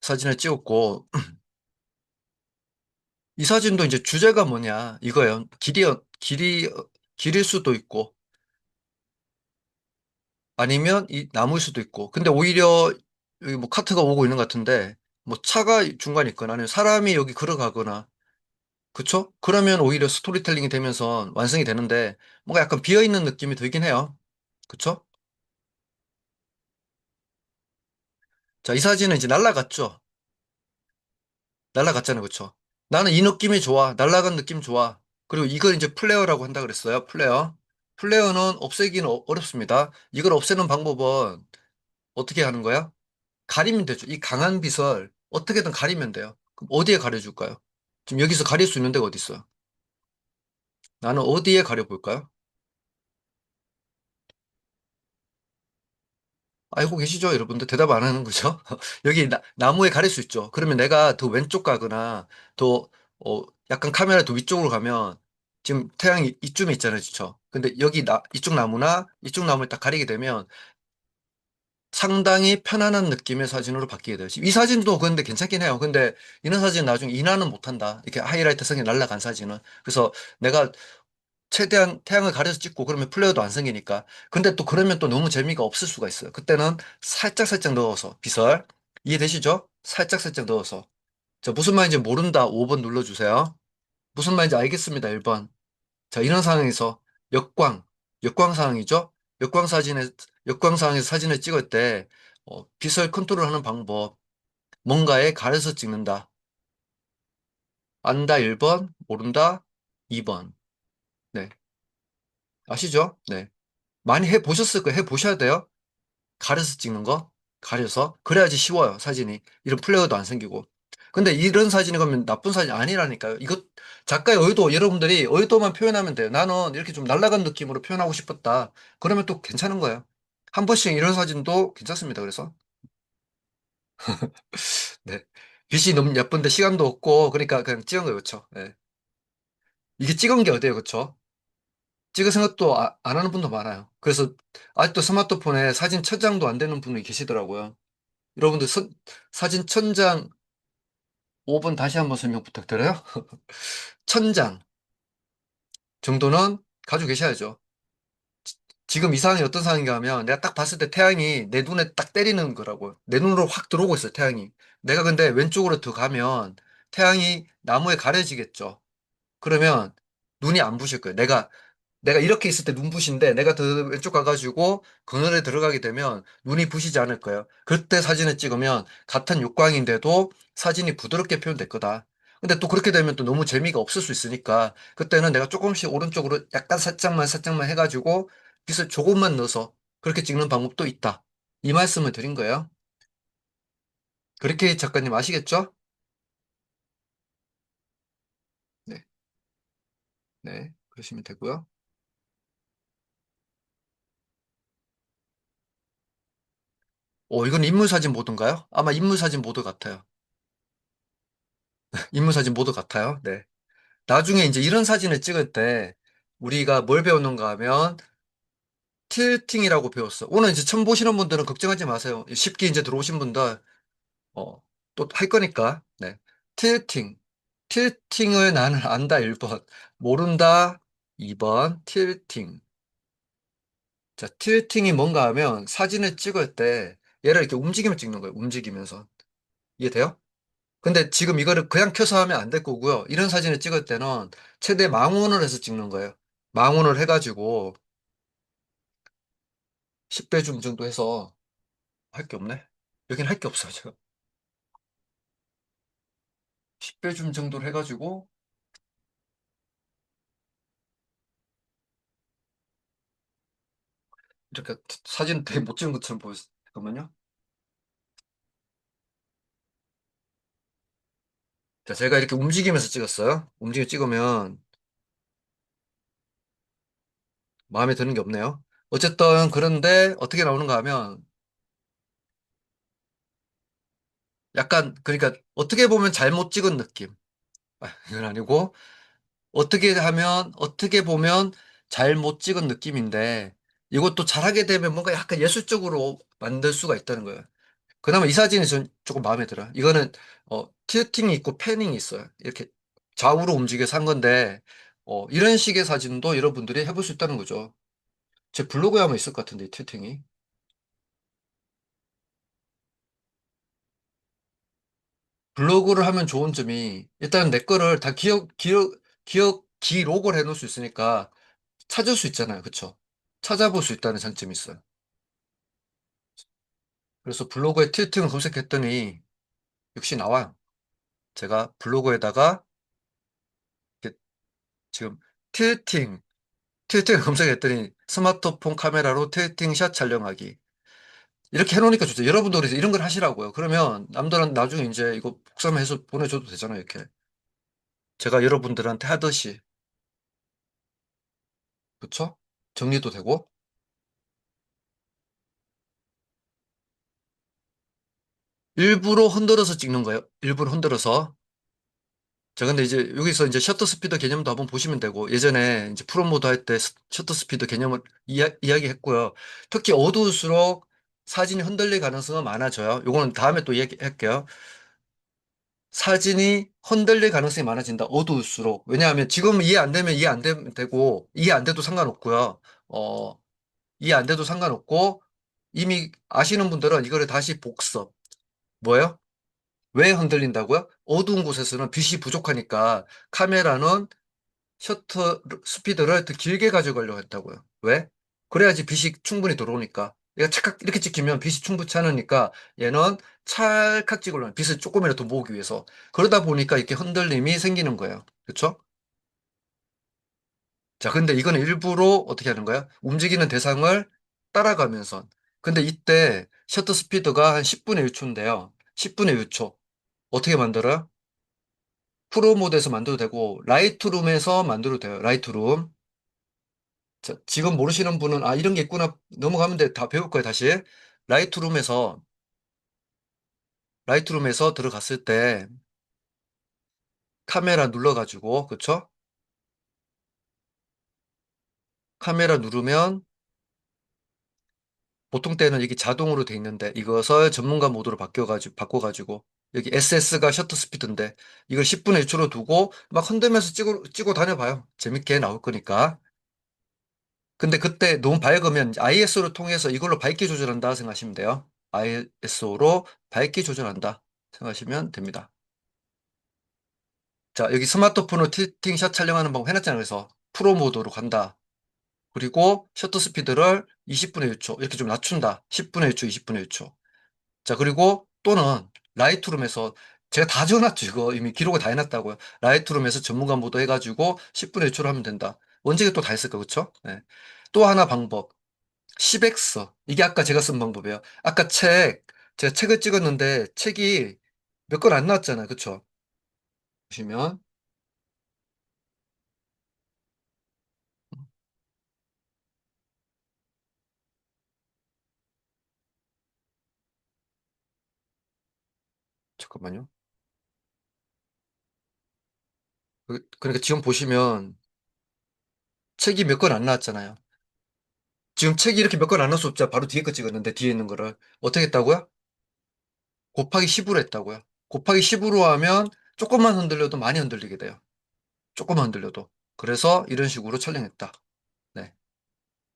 사진을 찍었고 이 사진도 이제 주제가 뭐냐 이거예요. 길일 수도 있고 아니면 이 나무일 수도 있고. 근데 오히려 여기 뭐 카트가 오고 있는 것 같은데 뭐 차가 중간에 있거나 아니면 사람이 여기 걸어가거나 그쵸? 그러면 오히려 스토리텔링이 되면서 완성이 되는데 뭔가 약간 비어있는 느낌이 들긴 해요. 그쵸? 자, 이 사진은 이제 날라갔죠? 날라갔잖아요. 그쵸? 나는 이 느낌이 좋아. 날라간 느낌 좋아. 그리고 이걸 이제 플레어라고 한다 그랬어요. 플레어. 플레어는 없애기는 어렵습니다. 이걸 없애는 방법은 어떻게 하는 거야? 가리면 되죠. 이 강한 빛을 어떻게든 가리면 돼요. 그럼 어디에 가려줄까요? 지금 여기서 가릴 수 있는 데가 어디 있어요? 나는 어디에 가려볼까요? 알고 계시죠, 여러분들? 대답 안 하는 거죠? 여기 나무에 가릴 수 있죠. 그러면 내가 더 왼쪽 가거나 더 약간 카메라 더 위쪽으로 가면 지금 태양이 이쯤에 있잖아요, 그렇죠? 근데 여기 이쪽 나무나 이쪽 나무를 딱 가리게 되면 상당히 편안한 느낌의 사진으로 바뀌게 돼요. 이 사진도 근데 괜찮긴 해요. 근데 이런 사진 나중에 인화는 못한다. 이렇게 하이라이트성이 날라간 사진은. 그래서 내가 최대한 태양을 가려서 찍고 그러면 플레어도 안 생기니까. 근데 또 그러면 또 너무 재미가 없을 수가 있어요. 그때는 살짝 살짝 넣어서 비설. 이해되시죠? 살짝 살짝 넣어서. 자, 무슨 말인지 모른다. 5번 눌러주세요. 무슨 말인지 알겠습니다. 1번. 자, 이런 상황에서 역광, 역광 상황이죠? 역광 상황에서 사진을 찍을 때 비설 컨트롤하는 방법. 뭔가에 가려서 찍는다. 안다 1번, 모른다 2번. 네. 아시죠? 네. 많이 해보셨을 거예요. 해보셔야 돼요. 가려서 찍는 거. 가려서. 그래야지 쉬워요. 사진이. 이런 플레어도 안 생기고. 근데 이런 사진이 그러면 나쁜 사진이 아니라니까요. 이거 작가의 의도, 여러분들이 의도만 표현하면 돼요. 나는 이렇게 좀 날아간 느낌으로 표현하고 싶었다. 그러면 또 괜찮은 거예요. 한 번씩 이런 사진도 괜찮습니다. 그래서. 네. 빛이 너무 예쁜데 시간도 없고, 그러니까 그냥 찍은 거예요. 그쵸? 네. 이게 찍은 게 어때요? 그쵸? 찍을 생각도 안 하는 분도 많아요. 그래서 아직도 스마트폰에 사진 천 장도 안 되는 분이 계시더라고요. 여러분들 사진 1000장 5번 다시 한번 설명 부탁드려요. 1000장 정도는 가지고 계셔야죠. 지금 이 상황이 어떤 상황인가 하면 내가 딱 봤을 때 태양이 내 눈에 딱 때리는 거라고요. 내 눈으로 확 들어오고 있어요, 태양이. 내가 근데 왼쪽으로 더 가면 태양이 나무에 가려지겠죠. 그러면 눈이 안 부실 거예요. 내가 이렇게 있을 때 눈부신데 내가 더 왼쪽 가가지고 그늘에 들어가게 되면 눈이 부시지 않을 거예요. 그때 사진을 찍으면 같은 육광인데도 사진이 부드럽게 표현될 거다. 근데 또 그렇게 되면 또 너무 재미가 없을 수 있으니까 그때는 내가 조금씩 오른쪽으로 약간 살짝만 해가지고 빛을 조금만 넣어서 그렇게 찍는 방법도 있다. 이 말씀을 드린 거예요. 그렇게 작가님 아시겠죠? 네, 네, 그러시면 되고요. 이건 인물사진 모드인가요? 아마 인물사진 모드 같아요. 인물사진 모드 같아요. 네. 나중에 이제 이런 사진을 찍을 때 우리가 뭘 배웠는가 하면 틸팅이라고 배웠어. 오늘 이제 처음 보시는 분들은 걱정하지 마세요. 쉽게 이제 들어오신 분들 또 할 거니까. 네. 틸팅. 틸팅을 나는 안다 1번. 모른다 2번. 틸팅. 자, 틸팅이 뭔가 하면 사진을 찍을 때 얘를 이렇게 움직이면 찍는 거예요. 움직이면서. 이해돼요? 근데 지금 이거를 그냥 켜서 하면 안 될 거고요. 이런 사진을 찍을 때는 최대 망원을 해서 찍는 거예요. 망원을 해가지고 10배 줌 정도 해서 할 게 없네. 여긴 할 게 없어요, 제가. 10배 줌 정도를 해가지고 이렇게 사진 되게 못 찍은 것처럼 보였어요. 잠깐만요. 자, 제가 이렇게 움직이면서 찍었어요. 움직여 찍으면 마음에 드는 게 없네요. 어쨌든 그런데 어떻게 나오는가 하면 약간 그러니까 어떻게 보면 잘못 찍은 느낌. 이건 아니고 어떻게 보면 잘 못 찍은 느낌인데 이것도 잘하게 되면 뭔가 약간 예술적으로 만들 수가 있다는 거예요. 그나마 이 사진이 전 조금 마음에 들어요. 이거는 틸팅이 있고 패닝이 있어요. 이렇게 좌우로 움직여서 한 건데 이런 식의 사진도 여러분들이 해볼 수 있다는 거죠. 제 블로그에 아마 있을 것 같은데, 이 틸팅이. 블로그를 하면 좋은 점이 일단 내 거를 다 기록을 해놓을 수 있으니까 찾을 수 있잖아요. 그쵸? 찾아볼 수 있다는 장점이 있어요. 그래서 블로그에 틸팅을 검색했더니 역시 나와요. 제가 블로그에다가 이렇게 지금 틸팅, 틸팅을 검색했더니 스마트폰 카메라로 틸팅 샷 촬영하기. 이렇게 해놓으니까 좋죠. 여러분도 이런 걸 하시라고요. 그러면 남들은 나중에 이제 이거 복사해서 보내줘도 되잖아요. 이렇게. 제가 여러분들한테 하듯이. 그쵸? 정리도 되고. 일부러 흔들어서 찍는 거예요. 일부러 흔들어서. 자, 근데 이제 여기서 이제 셔터 스피드 개념도 한번 보시면 되고, 예전에 이제 프로 모드 할 때 셔터 스피드 개념을 이야기했고요. 특히 어두울수록 사진이 흔들릴 가능성은 많아져요. 요거는 다음에 또 이야기할게요. 사진이 흔들릴 가능성이 많아진다. 어두울수록. 왜냐하면 지금 이해 안 되면 이해 안 되면 되고, 이해 안 돼도 상관없고요. 어, 이해 안 돼도 상관없고, 이미 아시는 분들은 이거를 다시 복습. 뭐예요? 왜 흔들린다고요? 어두운 곳에서는 빛이 부족하니까 카메라는 셔터 스피드를 더 길게 가져가려고 했다고요. 왜? 그래야지 빛이 충분히 들어오니까. 얘가 찰칵 이렇게 찍히면 빛이 충분치 않으니까 얘는 찰칵 찍으려면 빛을 조금이라도 더 모으기 위해서. 그러다 보니까 이렇게 흔들림이 생기는 거예요. 그렇죠? 자, 근데 이거는 일부러 어떻게 하는 거야? 움직이는 대상을 따라가면서. 근데 이때 셔터 스피드가 한 10분의 1초인데요. 10분의 1초. 어떻게 만들어요? 프로 모드에서 만들어도 되고 라이트룸에서 만들어도 돼요. 라이트룸. 자, 지금 모르시는 분은 아 이런 게 있구나 넘어가면 돼. 다 배울 거예요, 다시. 라이트룸에서 라이트룸에서 들어갔을 때 카메라 눌러가지고 그쵸? 카메라 누르면 보통 때는 이게 자동으로 돼 있는데 이것을 전문가 모드로 바꿔가지고 여기 SS가 셔터 스피드인데 이걸 10분의 1초로 두고 막 흔들면서 찍고 다녀봐요. 재밌게 나올 거니까. 근데 그때 너무 밝으면 ISO를 통해서 이걸로 밝기 조절한다 생각하시면 돼요. ISO로 밝기 조절한다 생각하시면 됩니다. 자, 여기 스마트폰으로 틸팅 샷 촬영하는 방법 해놨잖아요. 그래서 프로 모드로 간다. 그리고 셔터 스피드를 20분의 1초 이렇게 좀 낮춘다. 10분의 1초, 20분의 1초. 자, 그리고 또는 라이트룸에서 제가 다 지어놨죠. 이거 이미 기록을 다 해놨다고요. 라이트룸에서 전문가 모드 해가지고 10분의 1초로 하면 된다. 원제가 또 다 했을까, 그쵸? 네. 또 하나 방법. 10X. 이게 아까 제가 쓴 방법이에요. 아까 제가 책을 찍었는데 책이 몇 건 안 나왔잖아요. 그쵸? 보시면, 잠깐만요. 그러니까 지금 보시면 책이 몇 건 안 나왔잖아요. 지금 책이 이렇게 몇 건 안 나올 수 없죠. 바로 뒤에 거 찍었는데 뒤에 있는 거를. 어떻게 했다고요? 곱하기 10으로 했다고요. 곱하기 10으로 하면 조금만 흔들려도 많이 흔들리게 돼요. 조금만 흔들려도. 그래서 이런 식으로 촬영했다. 네.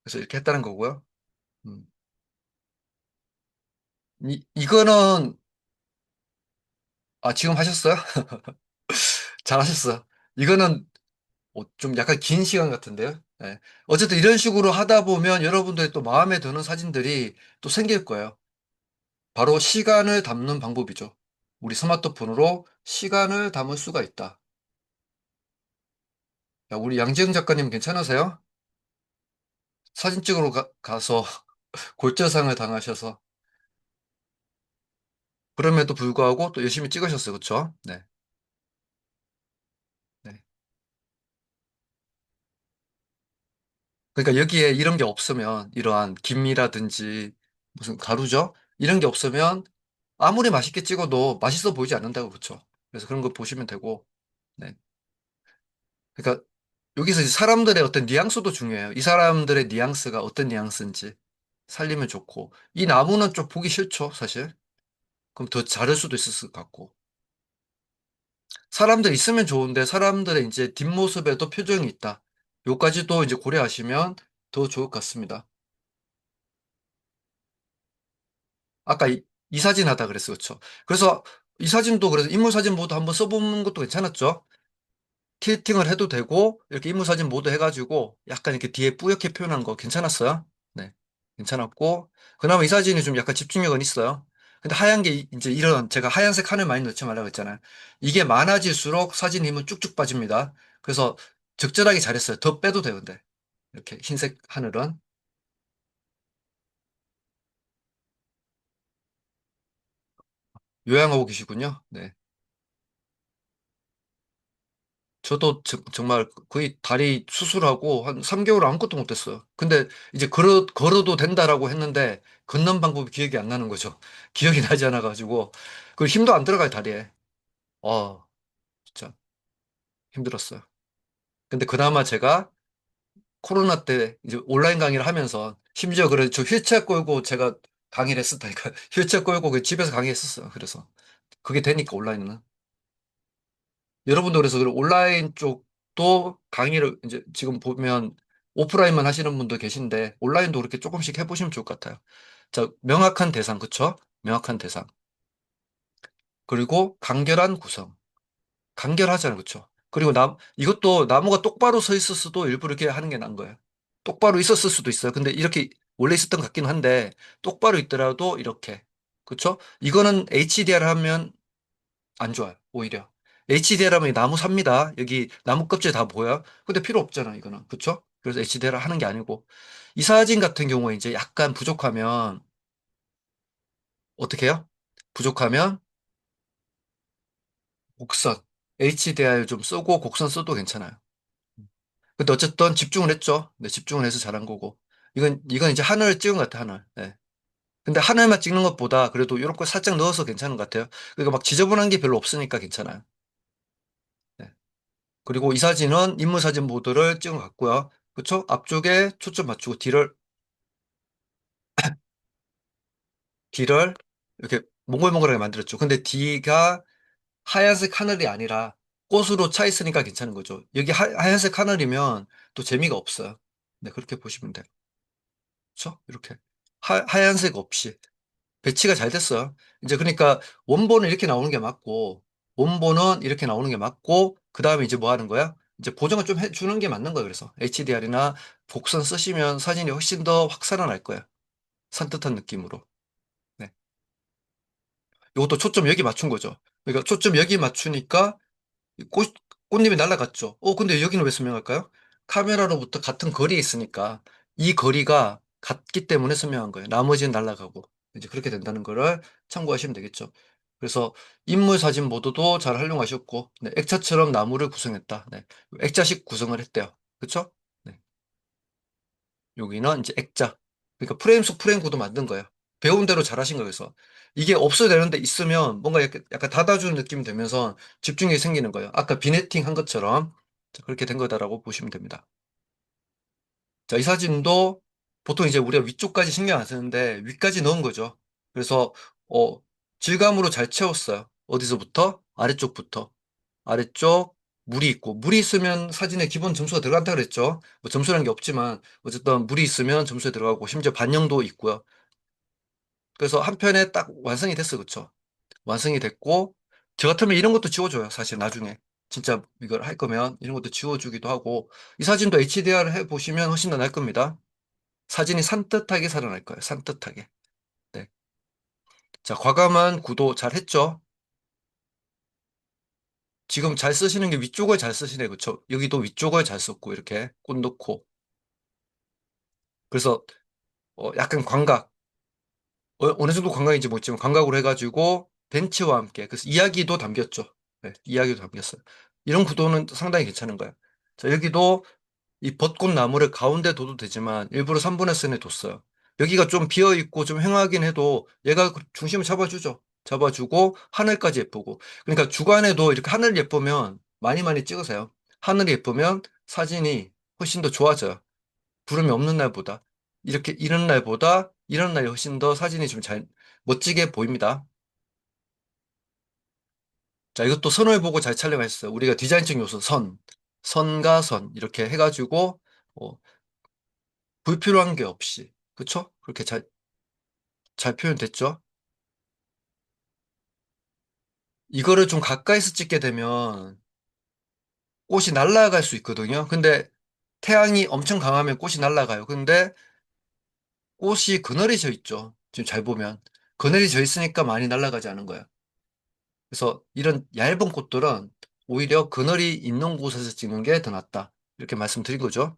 그래서 이렇게 했다는 거고요. 음. 이거는, 아, 지금 하셨어요? 잘하셨어요. 이거는 좀 약간 긴 시간 같은데요. 네. 어쨌든 이런 식으로 하다 보면 여러분들의 또 마음에 드는 사진들이 또 생길 거예요. 바로 시간을 담는 방법이죠. 우리 스마트폰으로 시간을 담을 수가 있다. 야, 우리 양지영 작가님 괜찮으세요? 사진 찍으러 가서 골절상을 당하셔서 그럼에도 불구하고 또 열심히 찍으셨어요. 그렇죠? 네. 네. 그러니까 여기에 이런 게 없으면 이러한 김이라든지 무슨 가루죠? 이런 게 없으면 아무리 맛있게 찍어도 맛있어 보이지 않는다고 그렇죠? 그래서 그런 거 보시면 되고 네. 그러니까 여기서 이제 사람들의 어떤 뉘앙스도 중요해요. 이 사람들의 뉘앙스가 어떤 뉘앙스인지 살리면 좋고 이 나무는 좀 보기 싫죠, 사실. 그럼 더 자를 수도 있을 것 같고 사람들 있으면 좋은데 사람들의 이제 뒷모습에도 표정이 있다. 요까지도 이제 고려하시면 더 좋을 것 같습니다. 아까 이 사진 하다 그랬어요. 그렇죠? 그래서 이 사진도 그래서 인물 사진 모드 한번 써보는 것도 괜찮았죠? 틸팅을 해도 되고 이렇게 인물 사진 모드 해가지고 약간 이렇게 뒤에 뿌옇게 표현한 거 괜찮았어요? 네, 괜찮았고 그나마 이 사진이 좀 약간 집중력은 있어요. 근데 하얀 게 이제 이런 제가 하얀색 하늘 많이 넣지 말라고 했잖아요. 이게 많아질수록 사진 힘은 쭉쭉 빠집니다. 그래서 적절하게 잘했어요. 더 빼도 돼요, 근데 이렇게 흰색 하늘은 요양하고 계시군요. 네, 저도 정말 거의 다리 수술하고 한 3개월 아무것도 못했어요. 근데 이제 걸어도 된다라고 했는데 걷는 방법이 기억이 안 나는 거죠. 기억이 나지 않아가지고. 그 힘도 안 들어가요, 다리에. 아, 진짜 힘들었어요. 근데 그나마 제가 코로나 때 이제 온라인 강의를 하면서 심지어 그래 저 휠체어 끌고 제가 강의를 했었다니까. 휠체어 끌고 그 집에서 강의했었어요. 그래서 그게 되니까 온라인은. 여러분도 그래서 그 온라인 쪽도 강의를 이제 지금 보면 오프라인만 하시는 분도 계신데 온라인도 그렇게 조금씩 해보시면 좋을 것 같아요. 자, 명확한 대상, 그쵸? 명확한 대상. 그리고 간결한 구성. 간결하잖아요, 그쵸? 그리고 이것도 나무가 똑바로 서 있을 수도 일부러 이렇게 하는 게 나은 거예요. 똑바로 있었을 수도 있어요. 근데 이렇게 원래 있었던 것 같긴 한데 똑바로 있더라도 이렇게. 그쵸? 이거는 HDR 하면 안 좋아요. 오히려. HDR 하면 나무 삽니다. 여기 나무 껍질 다 보여요. 근데 필요 없잖아, 이거는. 그쵸? 그래서 HDR 하는 게 아니고. 이 사진 같은 경우에 이제 약간 부족하면 어떻게 해요? 부족하면 곡선. HDR 좀 쓰고 곡선 써도 괜찮아요. 근데 어쨌든 집중을 했죠. 네, 집중을 해서 잘한 거고. 이건 이제 하늘 찍은 것 같아, 하늘. 네. 근데 하늘만 찍는 것보다 그래도 이렇게 살짝 넣어서 괜찮은 것 같아요. 그러니까 막 지저분한 게 별로 없으니까 괜찮아요. 네. 그리고 이 사진은 인물 사진 모드를 찍어 갔고요. 그쵸? 앞쪽에 초점 맞추고 D를 이렇게 몽글몽글하게 만들었죠. 근데 D가 하얀색 하늘이 아니라 꽃으로 차 있으니까 괜찮은 거죠. 여기 하얀색 하늘이면 또 재미가 없어요. 네, 그렇게 보시면 돼요. 그쵸? 이렇게. 하얀색 없이. 배치가 잘 됐어요. 이제 그러니까 원본은 이렇게 나오는 게 맞고, 원본은 이렇게 나오는 게 맞고, 그 다음에 이제 뭐 하는 거야? 이제 보정을 좀 해주는 게 맞는 거예요. 그래서 HDR이나 곡선 쓰시면 사진이 훨씬 더 확 살아날 거예요. 산뜻한 느낌으로. 네. 이것도 초점 여기 맞춘 거죠. 그러니까 초점 여기 맞추니까 이 꽃잎이 날아갔죠. 근데 여기는 왜 선명할까요? 카메라로부터 같은 거리에 있으니까 이 거리가 같기 때문에 선명한 거예요. 나머지는 날아가고. 이제 그렇게 된다는 거를 참고하시면 되겠죠. 그래서 인물 사진 모드도 잘 활용하셨고, 네, 액자처럼 나무를 구성했다. 네, 액자식 구성을 했대요. 그쵸? 네, 여기는 이제 액자. 그러니까 프레임 속 프레임 구도 만든 거예요. 배운 대로 잘하신 거예요. 그래서 이게 없어야 되는데 있으면 뭔가 약간 닫아주는 느낌이 되면서 집중이 생기는 거예요. 아까 비네팅 한 것처럼 자, 그렇게 된 거다라고 보시면 됩니다. 자, 이 사진도 보통 이제 우리가 위쪽까지 신경 안 쓰는데 위까지 넣은 거죠. 그래서 어, 질감으로 잘 채웠어요. 어디서부터? 아래쪽부터. 아래쪽 물이 있고 물이 있으면 사진에 기본 점수가 들어간다 그랬죠. 뭐 점수라는 게 없지만 어쨌든 물이 있으면 점수에 들어가고 심지어 반영도 있고요. 그래서 한 편에 딱 완성이 됐어, 그쵸? 완성이 됐고 저 같으면 이런 것도 지워줘요. 사실 나중에 진짜 이걸 할 거면 이런 것도 지워주기도 하고 이 사진도 HDR 해 보시면 훨씬 더 나을 겁니다. 사진이 산뜻하게 살아날 거예요. 산뜻하게. 네. 자, 과감한 구도 잘 했죠? 지금 잘 쓰시는 게 위쪽을 잘 쓰시네, 그쵸? 여기도 위쪽을 잘 썼고 이렇게 꽃 넣고 그래서 약간 광각, 어느 정도 광각인지 모르지만 광각으로 해가지고 벤치와 함께, 그래서 이야기도 담겼죠. 네, 이야기도 담겼어요. 이런 구도는 상당히 괜찮은 거예요. 자, 여기도 이 벚꽃 나무를 가운데 둬도 되지만 일부러 3분의 3에 뒀어요. 여기가 좀 비어 있고 좀 횡하긴 해도 얘가 그 중심을 잡아주죠. 잡아주고 하늘까지 예쁘고. 그러니까 주간에도 이렇게 하늘 예쁘면 많이 많이 찍으세요. 하늘이 예쁘면 사진이 훨씬 더 좋아져요. 구름이 없는 날보다 이렇게 이런 날보다 이런 날이 훨씬 더 사진이 좀 잘 멋지게 보입니다. 자, 이것도 선을 보고 잘 촬영했어요. 우리가 디자인적 요소 선과 선 이렇게 해가지고 어, 불필요한 게 없이 그쵸? 그렇게 잘 표현됐죠? 이거를 좀 가까이서 찍게 되면 꽃이 날아갈 수 있거든요. 근데 태양이 엄청 강하면 꽃이 날아가요. 근데 꽃이 그늘이 져 있죠. 지금 잘 보면 그늘이 져 있으니까 많이 날아가지 않은 거예요. 그래서 이런 얇은 꽃들은 오히려 그늘이 있는 곳에서 찍는 게 더 낫다. 이렇게 말씀드린 거죠.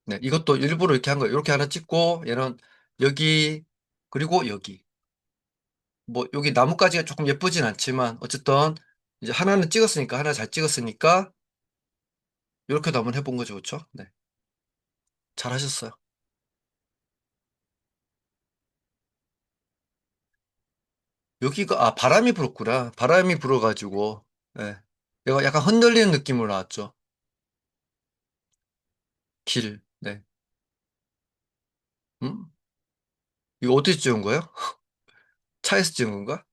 네, 이것도 일부러 이렇게 한 거예요. 이렇게 하나 찍고 얘는 여기 그리고 여기. 뭐 여기 나뭇가지가 조금 예쁘진 않지만 어쨌든 이제 하나는 찍었으니까 하나 잘 찍었으니까 이렇게도 한번 해본 거죠, 그렇죠? 네, 잘하셨어요. 여기가 바람이 불었구나. 바람이 불어가지고 네, 얘가 약간 흔들리는 느낌으로 나왔죠. 길. 네. 음? 이거 어디서 찍은 거예요? 차에서 찍은 건가?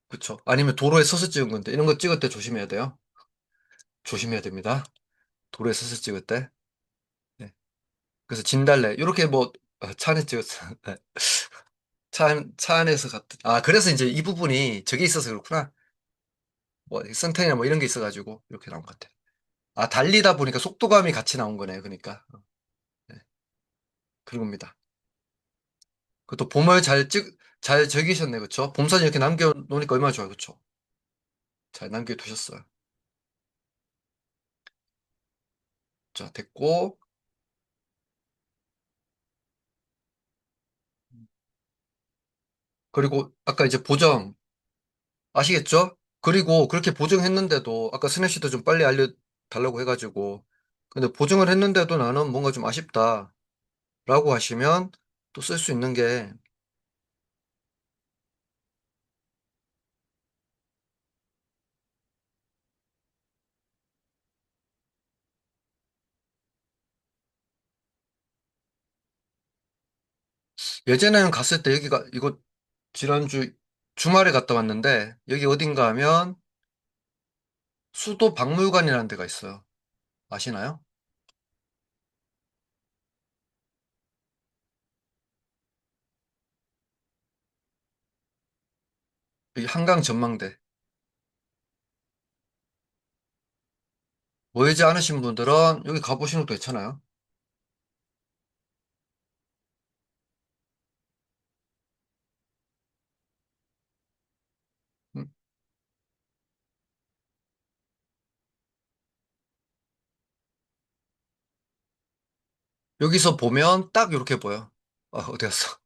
그쵸. 아니면 도로에 서서 찍은 건데 이런 거 찍을 때 조심해야 돼요. 조심해야 됩니다. 도로에 서서 찍을 때. 네. 그래서 진달래 이렇게 뭐 차 안에 찍었어. 네. 차 안에서 갔. 그래서 이제 이 부분이 저게 있어서 그렇구나. 뭐 선택이나 뭐 이런 게 있어가지고 이렇게 나온 것 같아. 달리다 보니까 속도감이 같이 나온 거네. 그러니까 네. 그런 겁니다. 그것도 봄을 잘 즐기셨네, 그쵸? 봄사진 이렇게 남겨놓으니까 얼마나 좋아요, 그쵸? 잘 남겨두셨어요. 자, 됐고. 그리고 아까 이제 보정 아시겠죠? 그리고 그렇게 보정했는데도 아까 스냅시트 좀 빨리 알려달라고 해가지고 근데 보정을 했는데도 나는 뭔가 좀 아쉽다라고 하시면 또 쓸 수 있는 게 예전에는 갔을 때 여기가 이거 지난주 주말에 갔다 왔는데 여기 어딘가 하면 수도 박물관이라는 데가 있어요. 아시나요? 여기 한강 전망대. 모이지 않으신 분들은 여기 가보시는 것도 괜찮아요. 음, 여기서 보면 딱 이렇게 보여. 어디 갔어?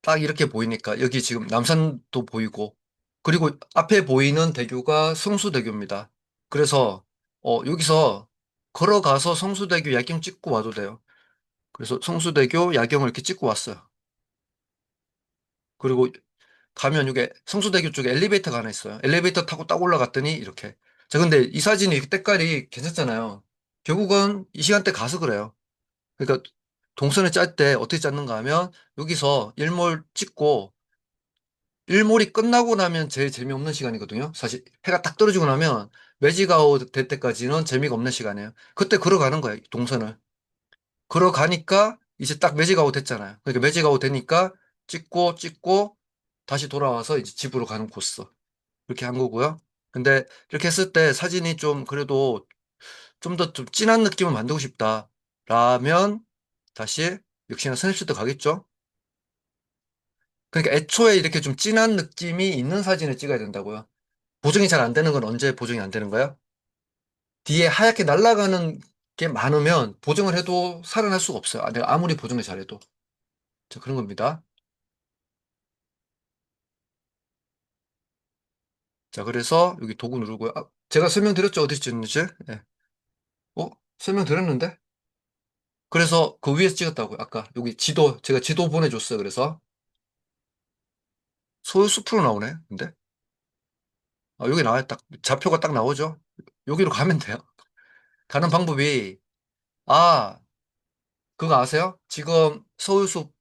딱 이렇게 보이니까 여기 지금 남산도 보이고 그리고 앞에 보이는 대교가 성수대교입니다. 그래서 여기서 걸어가서 성수대교 야경 찍고 와도 돼요. 그래서 성수대교 야경을 이렇게 찍고 왔어요. 그리고 가면 이게 성수대교 쪽에 엘리베이터가 하나 있어요. 엘리베이터 타고 딱 올라갔더니 이렇게. 자, 근데 이 사진이 이렇게 때깔이 괜찮잖아요. 결국은 이 시간대 가서 그래요. 그러니까 동선을 짤 때 어떻게 짰는가 하면 여기서 일몰 찍고 일몰이 끝나고 나면 제일 재미없는 시간이거든요. 사실 해가 딱 떨어지고 나면 매직아웃 될 때까지는 재미가 없는 시간이에요. 그때 걸어가는 거예요, 동선을. 걸어가니까 이제 딱 매직아웃 됐잖아요. 그러니까 매직아웃 되니까 찍고 다시 돌아와서 이제 집으로 가는 코스. 이렇게 한 거고요. 근데 이렇게 했을 때 사진이 좀 그래도 좀 더 좀 진한 느낌을 만들고 싶다. 라면 다시 역시나 스냅시트 가겠죠? 그러니까 애초에 이렇게 좀 진한 느낌이 있는 사진을 찍어야 된다고요. 보정이 잘 안 되는 건 언제 보정이 안 되는 거야? 뒤에 하얗게 날아가는 게 많으면 보정을 해도 살아날 수가 없어요. 내가 아무리 보정을 잘해도. 자, 그런 겁니다. 자, 그래서 여기 도구 누르고요. 제가 설명드렸죠? 어디서 찍는지? 네. 어? 설명드렸는데? 그래서 그 위에서 찍었다고요. 아까 여기 제가 지도 보내줬어요. 그래서 서울숲으로 나오네. 근데 여기 나와요. 딱 좌표가 딱 나오죠. 여기로 가면 돼요. 가는 방법이 아 그거 아세요? 지금 서울숲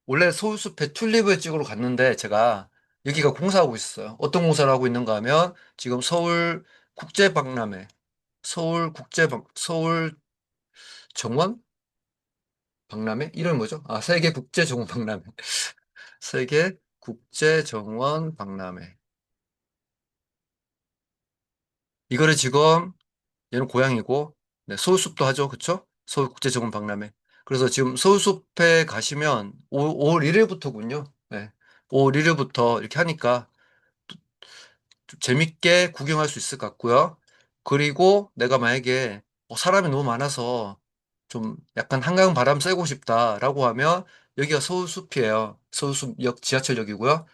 원래 서울숲에 튤립을 찍으러 갔는데 제가 여기가 공사하고 있어요. 어떤 공사를 하고 있는가 하면 지금 서울 정원 박람회 이름이 뭐죠? 세계 국제 정원 박람회. 세계 국제 정원 박람회. 이거를 지금 얘는 고양이고 네, 서울숲도 하죠. 그쵸? 서울국제정원 박람회. 그래서 지금 서울숲에 가시면 5월 1일부터군요. 네. 5월 1일부터 이렇게 하니까 좀 재밌게 구경할 수 있을 것 같고요. 그리고 내가 만약에 사람이 너무 많아서 좀 약간 한강 바람 쐬고 싶다라고 하면 여기가 서울숲이에요. 서울숲역 지하철역이고요.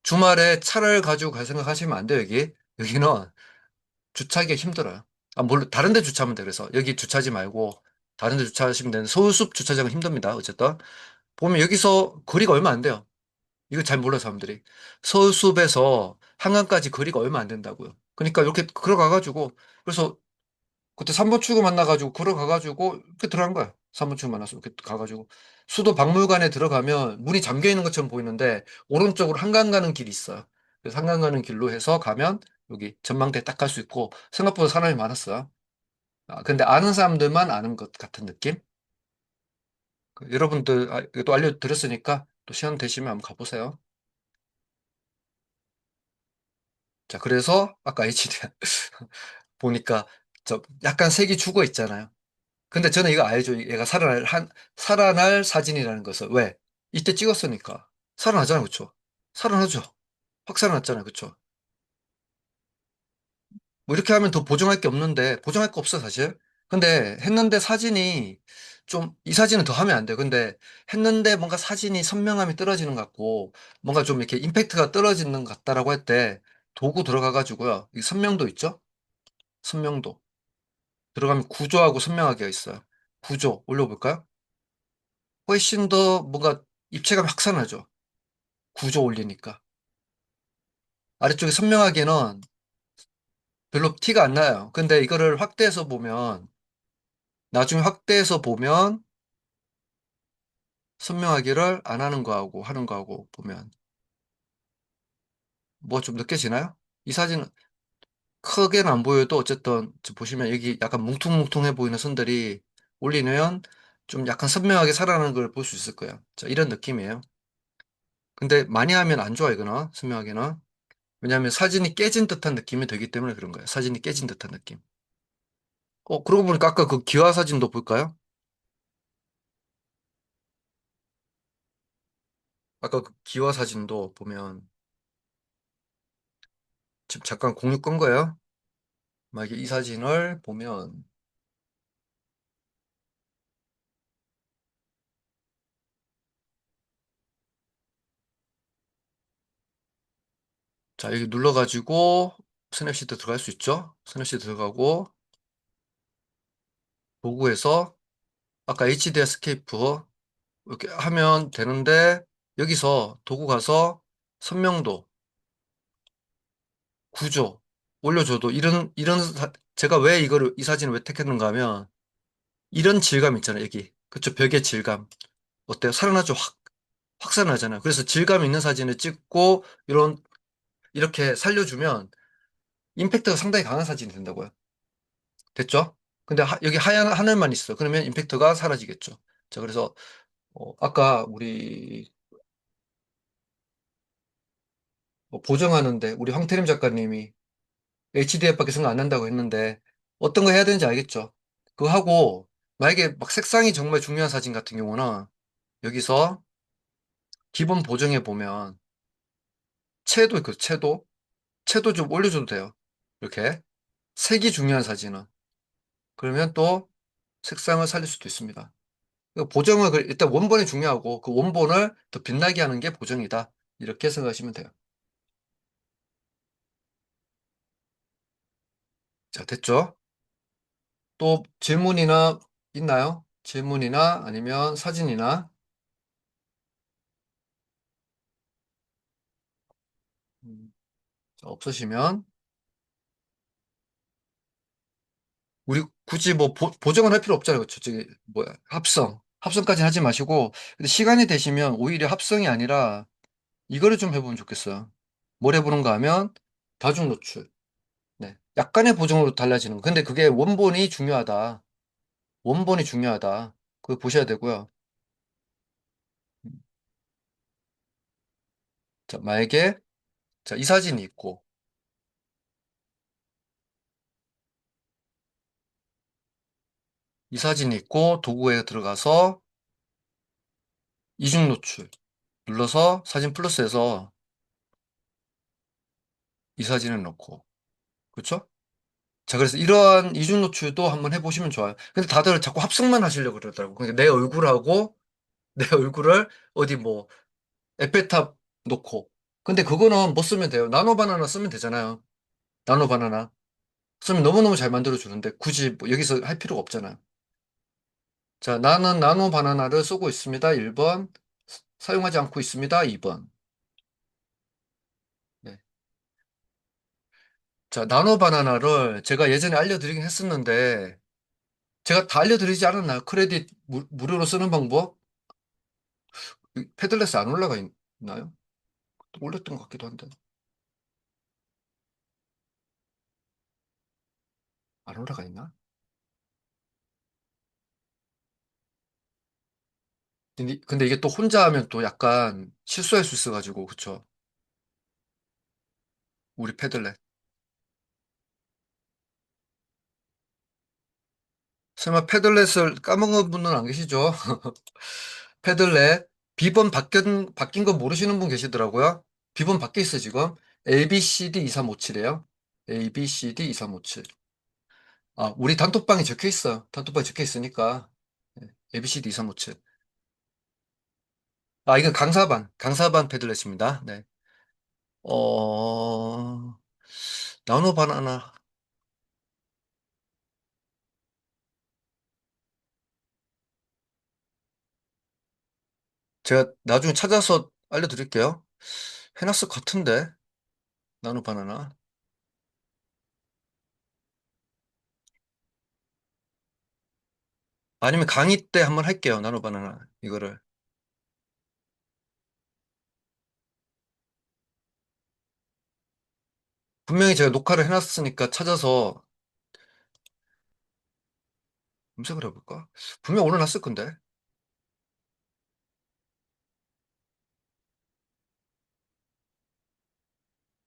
주말에 차를 가지고 갈 생각하시면 안 돼요, 여기. 여기는 주차하기가 힘들어요. 아, 물론 다른 데 주차하면 돼. 그래서 여기 주차하지 말고 다른 데 주차하시면 되는데 서울숲 주차장은 힘듭니다. 어쨌든 보면 여기서 거리가 얼마 안 돼요. 이거 잘 몰라 사람들이. 서울숲에서 한강까지 거리가 얼마 안 된다고요. 그러니까 이렇게 걸어가가지고 그래서 그때 3번 출구 만나가지고 걸어가가지고 이렇게 들어간 거야. 3번 출구 만나서 이렇게 가가지고 수도 박물관에 들어가면 문이 잠겨 있는 것처럼 보이는데 오른쪽으로 한강 가는 길이 있어요. 그래서 한강 가는 길로 해서 가면 여기 전망대 딱 갈 수 있고 생각보다 사람이 많았어요. 아, 근데 아는 사람들만 아는 것 같은 느낌? 여러분들 또 알려드렸으니까 또 시간 되시면 한번 가보세요. 자, 그래서 아까 HD 보니까 저 약간 색이 죽어 있잖아요. 근데 저는 이거 알죠. 얘가 살아날 사진이라는 것을. 왜? 이때 찍었으니까. 살아나잖아요. 그쵸? 살아나죠. 확 살아났잖아요. 그쵸? 뭐 이렇게 하면 더 보정할 게 없는데, 보정할 거 없어, 사실. 근데 했는데 사진이 좀, 이 사진은 더 하면 안 돼요. 근데 했는데 뭔가 사진이 선명함이 떨어지는 것 같고, 뭔가 좀 이렇게 임팩트가 떨어지는 것 같다라고 할 때, 도구 들어가가지고요. 이 선명도 있죠? 선명도. 들어가면 구조하고 선명하게 있어요. 구조 올려볼까요? 훨씬 더 뭔가 입체감이 확산하죠. 구조 올리니까. 아래쪽에 선명하게는 별로 티가 안 나요. 근데 이거를 확대해서 보면, 나중에 확대해서 보면 선명하기를 안 하는 거하고 하는 거하고 보면 뭐 좀 느껴지나요? 이 사진은 크게는 안 보여도 어쨌든 보시면 여기 약간 뭉퉁뭉퉁해 보이는 선들이 올리면 좀 약간 선명하게 살아나는 걸 볼 수 있을 거예요. 자, 이런 느낌이에요. 근데 많이 하면 안 좋아, 이거는. 선명하게는. 왜냐하면 사진이 깨진 듯한 느낌이 들기 때문에 그런 거예요. 사진이 깨진 듯한 느낌. 그러고 보니까 아까 그 기화 사진도 볼까요? 아까 그 기화 사진도 보면 지금 잠깐 공유 끈 거예요. 만약에 이 사진을 보면 자, 여기 눌러가지고 스냅시트 들어갈 수 있죠? 스냅시트 들어가고 도구에서 아까 HD 에스케이프 이렇게 하면 되는데 여기서 도구 가서 선명도, 구조 올려줘도 제가 왜 이 사진을 왜 택했는가 하면 이런 질감 있잖아요, 여기. 그쵸? 벽의 질감. 어때요? 살아나죠? 확 살아나잖아요. 그래서 질감 있는 사진을 찍고 이렇게 살려주면 임팩트가 상당히 강한 사진이 된다고요. 됐죠? 근데 여기 하얀 하늘만 있어. 그러면 임팩트가 사라지겠죠. 자, 그래서 아까 우리 보정하는데 우리 황태림 작가님이 HDF밖에 생각 안 난다고 했는데 어떤 거 해야 되는지 알겠죠? 그거 하고 만약에 막 색상이 정말 중요한 사진 같은 경우는 여기서 기본 보정해 보면 채도 좀 올려줘도 돼요. 이렇게 색이 중요한 사진은 그러면 또 색상을 살릴 수도 있습니다. 보정은 일단 원본이 중요하고 그 원본을 더 빛나게 하는 게 보정이다. 이렇게 생각하시면 돼요. 자, 됐죠? 또 질문이나 있나요? 질문이나 아니면 사진이나 자, 없으시면 우리 굳이 뭐 보정을 할 필요 없잖아요. 저기 뭐야 합성까지 하지 마시고 근데 시간이 되시면 오히려 합성이 아니라 이거를 좀 해보면 좋겠어요. 뭘 해보는가 하면 다중 노출. 네. 약간의 보정으로 달라지는 거. 근데 그게 원본이 중요하다. 원본이 중요하다. 그거 보셔야 되고요. 자, 만약에 자, 이 사진이 있고 이 사진이 있고 도구에 들어가서 이중 노출 눌러서 사진 플러스해서 이 사진을 넣고 그렇죠? 자, 그래서 이러한 이중 노출도 한번 해보시면 좋아요. 근데 다들 자꾸 합성만 하시려고 그러더라고. 그러니까 내 얼굴하고 내 얼굴을 어디 뭐 에펠탑 놓고. 근데 그거는 못 쓰면 돼요. 나노 바나나 쓰면 되잖아요. 나노 바나나. 쓰면 너무너무 잘 만들어주는데 굳이 뭐 여기서 할 필요가 없잖아요. 자, 나는 나노 바나나를 쓰고 있습니다. 1번. 사용하지 않고 있습니다. 2번. 네. 자, 나노 바나나를 제가 예전에 알려드리긴 했었는데, 제가 다 알려드리지 않았나요? 크레딧 무료로 쓰는 방법? 패들렛에 안 올라가 있나요? 올렸던 것 같기도 한데. 안 올라가 있나? 근데 이게 또 혼자 하면 또 약간 실수할 수 있어가지고, 그쵸? 우리 패들렛. 설마 패들렛을 까먹은 분은 안 계시죠? 패들렛. 비번 바뀐 거 모르시는 분 계시더라고요. 비번 바뀌어 있어, 지금. ABCD 2357이에요. ABCD 2357. 아, 우리 단톡방에 적혀 있어. 단톡방에 적혀 있으니까. 네, ABCD 2357. 아, 이건 강사반 패들렛입니다. 네. 어, 나노 바나나. 제가 나중에 찾아서 알려드릴게요. 해놨을 것 같은데, 나노 바나나. 아니면 강의 때 한번 할게요. 나노 바나나. 이거를. 분명히 제가 녹화를 해놨으니까 찾아서 검색을 해볼까? 분명 올려놨을 건데.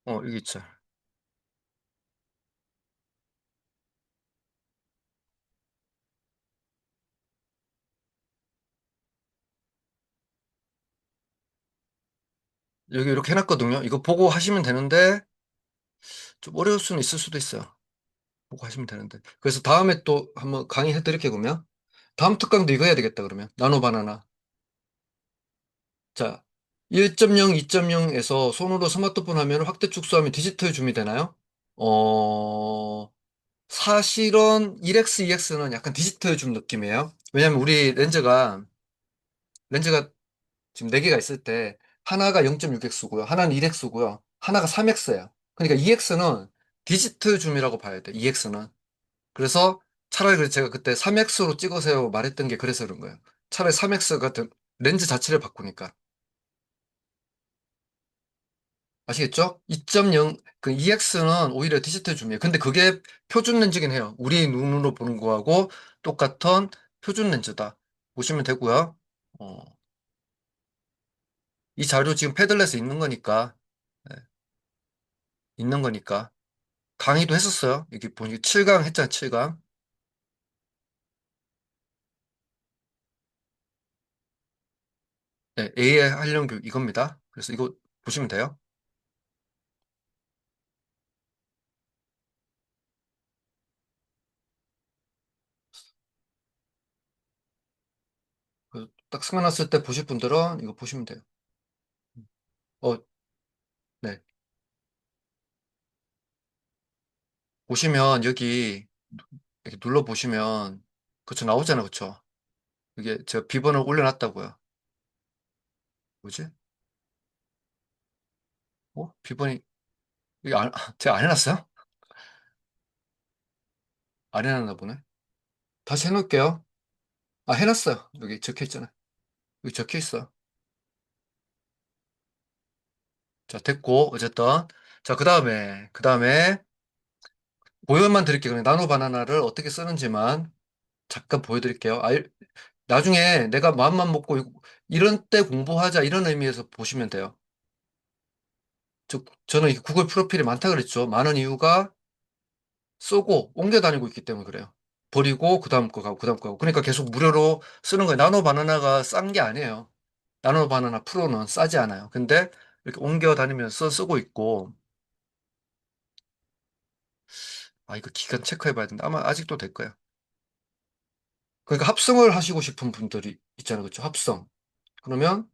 여기 있죠. 여기 이렇게 해놨거든요. 이거 보고 하시면 되는데, 좀 어려울 수는 있을 수도 있어요. 보고 하시면 되는데. 그래서 다음에 또 한번 강의해드릴게요, 그러면. 다음 특강도 이거 해야 되겠다, 그러면. 나노 바나나. 자, 1.0, 2.0에서 손으로 스마트폰 화면을 확대 축소하면 디지털 줌이 되나요? 어, 사실은 1X, 2X는 약간 디지털 줌 느낌이에요. 왜냐면 우리 렌즈가 지금 4개가 있을 때 하나가 0.6X고요. 하나는 1X고요. 하나가 3X예요. 그러니까 2X는 디지털 줌이라고 봐야 돼. 2X는. 그래서 차라리 제가 그때 3X로 찍으세요 말했던 게 그래서 그런 거예요. 차라리 3X 같은 렌즈 자체를 바꾸니까. 아시겠죠? 2.0, 그 EX는 오히려 디지털 줌이에요. 근데 그게 표준 렌즈긴 해요. 우리 눈으로 보는 거하고 똑같은 표준 렌즈다. 보시면 되고요. 어, 이 자료 지금 패들렛에 있는 거니까, 네, 있는 거니까. 강의도 했었어요. 여기 보니까 7강 했잖아요, 7강. 네, AI 활용 교육 이겁니다. 그래서 이거 보시면 돼요. 딱 생각났을 때 보실 분들은 이거 보시면 돼요. 어, 네. 보시면 여기 이렇게 눌러 보시면 그쵸 나오잖아요, 그쵸? 이게 제가 비번을 올려놨다고요. 뭐지? 비번이 이게 제가 안 해놨어요? 안 해놨나 보네. 다시 해놓을게요. 아, 해놨어요. 여기 적혀 있잖아요. 여기 적혀 있어. 자, 됐고 어쨌든 자, 그 다음에 보여만 드릴게요. 그냥 나노 바나나를 어떻게 쓰는지만 잠깐 보여드릴게요. 나중에 내가 마음만 먹고 이런 때 공부하자 이런 의미에서 보시면 돼요. 저는 이게 구글 프로필이 많다 그랬죠. 많은 이유가 쓰고 옮겨 다니고 있기 때문에 그래요. 버리고 그 다음 거 가고 그 다음 거 가고. 그러니까 계속 무료로 쓰는 거예요. 나노 바나나가 싼 게 아니에요. 나노 바나나 프로는 싸지 않아요. 근데 이렇게 옮겨 다니면서 쓰고 있고 아, 이거 기간 체크해 봐야 된다. 아마 아직도 될 거야. 그러니까 합성을 하시고 싶은 분들이 있잖아요. 그렇죠? 합성. 그러면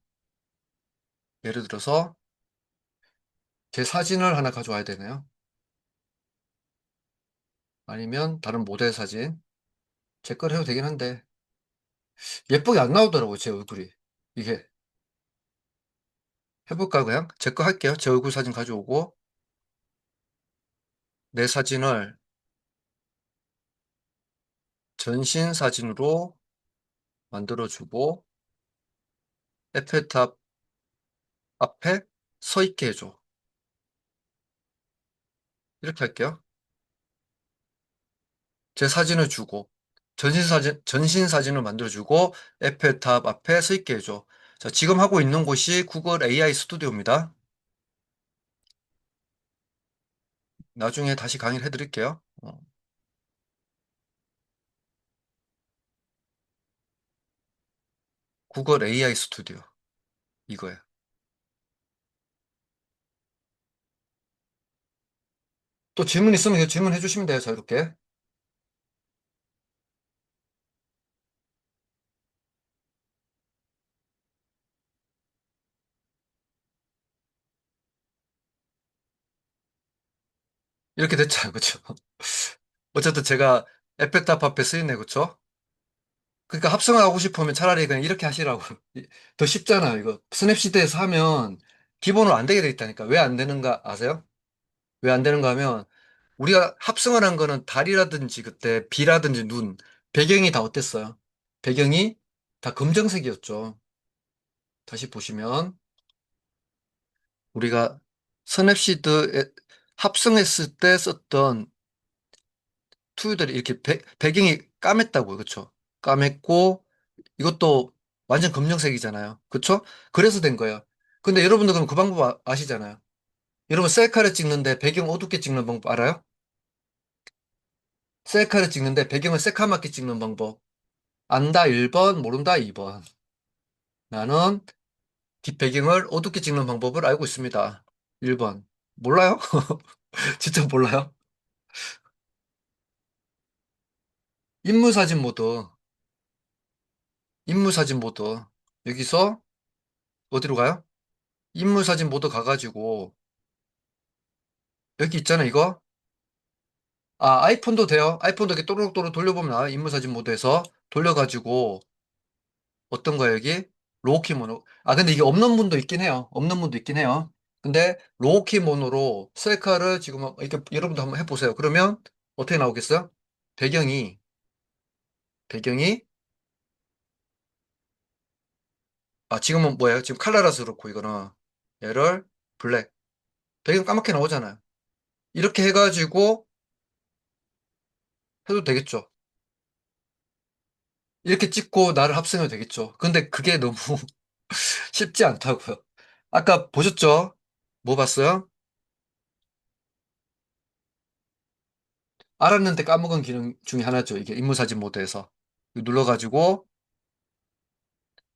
예를 들어서 제 사진을 하나 가져와야 되나요? 아니면 다른 모델 사진. 제 걸 해도 되긴 한데 예쁘게 안 나오더라고요. 제 얼굴이. 이게 해볼까요, 그냥? 제 거 할게요. 제 얼굴 사진 가져오고 내 사진을 전신 사진으로 만들어주고 에펠탑 앞에 서 있게 해줘. 이렇게 할게요. 제 사진을 주고 전신 사진을 만들어주고 에펠탑 앞에 서 있게 해줘. 자, 지금 하고 있는 곳이 구글 AI 스튜디오입니다. 나중에 다시 강의를 해드릴게요. 구글 AI 스튜디오 이거예요. 또 질문 있으면 질문해 주시면 돼요. 자유롭게. 이렇게 됐잖아요. 그쵸? 어쨌든 제가 에펠탑 앞에 쓰이네. 그쵸? 그러니까 합성을 하고 싶으면 차라리 그냥 이렇게 하시라고. 더 쉽잖아요. 이거 스냅시트에서 하면 기본으로 안 되게 돼 있다니까. 왜 안 되는가 아세요? 왜 안 되는가 하면 우리가 합성을 한 거는 달이라든지 그때 비라든지 눈, 배경이 다 어땠어요? 배경이 다 검정색이었죠. 다시 보시면 우리가 스냅시드에 합성했을 때 썼던 툴들이 이렇게 배경이 까맸다고요. 그쵸? 까맸고 이것도 완전 검정색이잖아요. 그쵸? 그래서 된 거예요. 근데 여러분들 그럼 그 방법 아시잖아요. 여러분 셀카를 찍는데 배경 어둡게 찍는 방법 알아요? 셀카를 찍는데 배경을 새카맣게 찍는 방법. 안다 1번, 모른다 2번. 나는 뒷배경을 어둡게 찍는 방법을 알고 있습니다. 1번. 몰라요? 진짜 몰라요? 인물사진 모드. 인물사진 모드. 여기서 어디로 가요? 인물사진 모드 가가지고 여기 있잖아요, 이거. 아, 아이폰도 돼요. 아이폰도 이렇게 또록또록 돌려보면 나와요. 인물사진 모드에서 돌려가지고 어떤 거예요, 여기? 로우키 모노. 아, 근데 이게 없는 분도 있긴 해요. 없는 분도 있긴 해요. 근데 로우키 모노로 셀카를 지금 이렇게 여러분도 한번 해보세요. 그러면 어떻게 나오겠어요? 배경이, 배경이, 아, 지금은 뭐예요? 지금 칼라라서 그렇고, 이거는. 얘를 블랙. 배경 까맣게 나오잖아요. 이렇게 해가지고 해도 되겠죠. 이렇게 찍고 나를 합성해도 되겠죠. 근데 그게 너무 쉽지 않다고요. 아까 보셨죠? 뭐 봤어요? 알았는데 까먹은 기능 중에 하나죠. 이게 인물사진 모드에서. 이거 눌러가지고,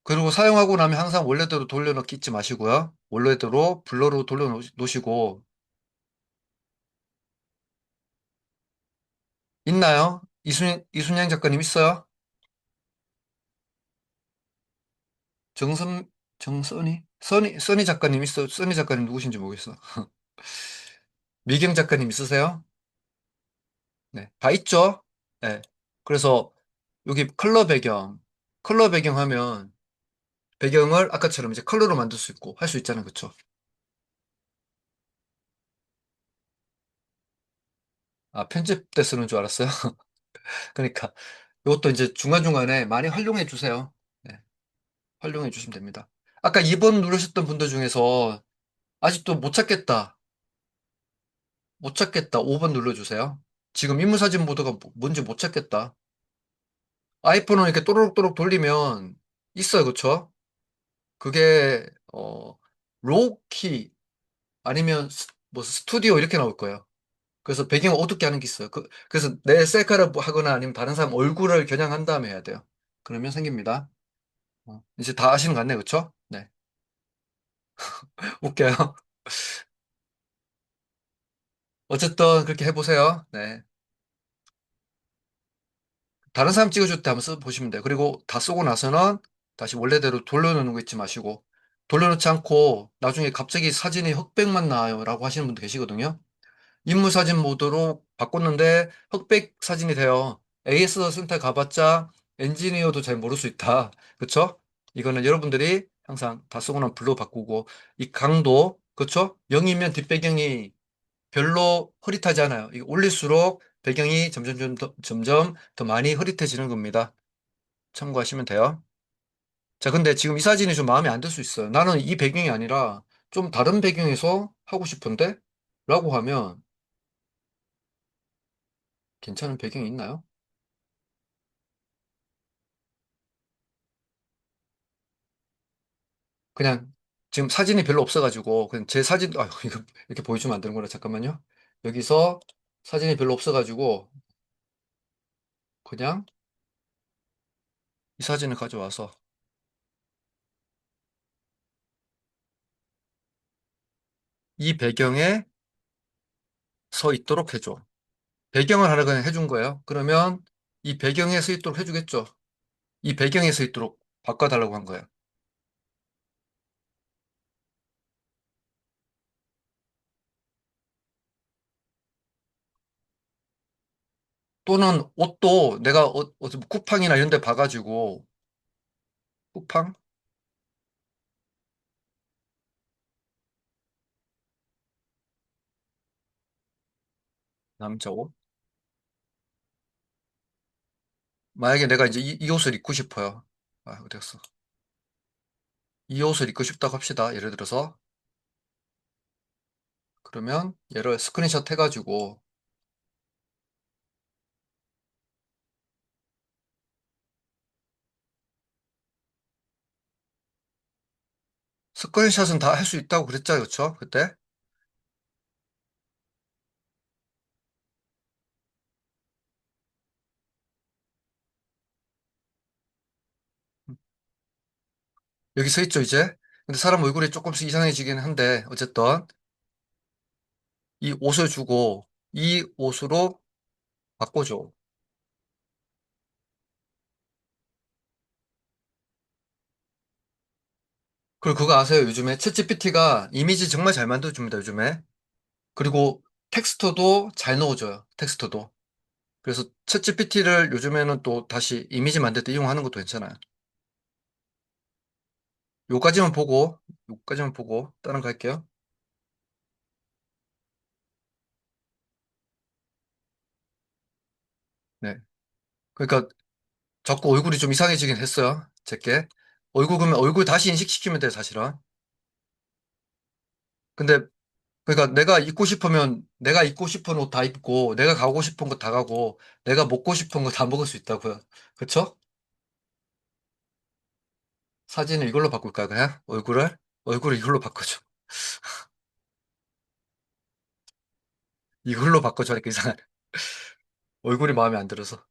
그리고 사용하고 나면 항상 원래대로 돌려넣기 잊지 마시고요. 원래대로 블러로 돌려놓으시고, 있나요? 이순양 작가님 있어요? 정선, 써니 작가님 있어. 써니 작가님 누구신지 모르겠어. 미경 작가님 있으세요? 네. 다 있죠? 네. 그래서 여기 컬러 배경 하면 배경을 아까처럼 이제 컬러로 만들 수 있고 할 수 있잖아요. 그쵸? 아, 편집 때 쓰는 줄 알았어요. 그러니까 이것도 이제 중간중간에 많이 활용해 주세요. 네. 활용해 주시면 됩니다. 아까 2번 누르셨던 분들 중에서 아직도 못 찾겠다. 못 찾겠다. 5번 눌러주세요. 지금 인물사진 모드가 뭔지 못 찾겠다. 아이폰은 이렇게 또록또록 돌리면 있어요. 그쵸? 그게, 로우키 아니면 뭐 스튜디오 이렇게 나올 거예요. 그래서 배경 어둡게 하는 게 있어요. 그래서 내 셀카를 뭐 하거나 아니면 다른 사람 얼굴을 겨냥한 다음에 해야 돼요. 그러면 생깁니다. 이제 다 아시는 것 같네요. 그쵸? 네. 웃겨요. 어쨌든 그렇게 해보세요. 네. 다른 사람 찍어줄 때 한번 써보시면 돼요. 그리고 다 쓰고 나서는 다시 원래대로 돌려놓는 거 잊지 마시고, 돌려놓지 않고 나중에 갑자기 사진이 흑백만 나와요 라고 하시는 분도 계시거든요. 인물 사진 모드로 바꿨는데 흑백 사진이 돼요. AS 센터 가봤자 엔지니어도 잘 모를 수 있다. 그쵸? 이거는 여러분들이 항상 다 쓰고 나면 블루 바꾸고, 이 강도, 그쵸? 0이면 뒷배경이 별로 흐릿하지 않아요. 이거 올릴수록 배경이 점점 더 많이 흐릿해지는 겁니다. 참고하시면 돼요. 자, 근데 지금 이 사진이 좀 마음에 안 들 수 있어요. 나는 이 배경이 아니라 좀 다른 배경에서 하고 싶은데? 라고 하면 괜찮은 배경이 있나요? 그냥 지금 사진이 별로 없어가지고 그냥 제 사진, 아, 이거 이렇게 보여주면 안 되는구나. 잠깐만요. 여기서 사진이 별로 없어가지고 그냥 이 사진을 가져와서 이 배경에 서 있도록 해줘. 배경을 하나 그냥 해준 거예요. 그러면 이 배경에 서 있도록 해주겠죠. 이 배경에 서 있도록 바꿔달라고 한 거예요. 또는 옷도 내가 어디 뭐 쿠팡이나 이런 데 봐가지고, 쿠팡? 남자 옷? 만약에 내가 이제 이 옷을 입고 싶어요. 아, 어디 갔어? 이 옷을 입고 싶다고 합시다. 예를 들어서. 그러면 얘를 스크린샷 해가지고 스크린샷은 다 할 수 있다고 그랬죠, 그쵸? 그때? 여기 서 있죠, 이제? 근데 사람 얼굴이 조금씩 이상해지긴 한데, 어쨌든 이 옷을 주고 이 옷으로 바꿔줘. 그리고 그거 아세요? 요즘에 챗GPT가 이미지 정말 잘 만들어줍니다, 요즘에. 그리고 텍스트도 잘 넣어줘요, 텍스트도. 그래서 챗GPT를 요즘에는 또 다시 이미지 만들 때 이용하는 것도 괜찮아요. 요까지만 보고, 요까지만 보고, 다른 거 할게요. 네. 그러니까 자꾸 얼굴이 좀 이상해지긴 했어요, 제게. 얼굴 그러면 얼굴 다시 인식시키면 돼요, 사실은. 근데 그러니까 내가 입고 싶은 옷 다 입고, 내가 가고 싶은 거 다 가고, 내가 먹고 싶은 거 다 먹을 수 있다고요. 그쵸? 사진을 이걸로 바꿀까요, 그냥? 얼굴을 이걸로 바꿔줘. 이걸로 바꿔줘니까 이상하네. 얼굴이 마음에 안 들어서.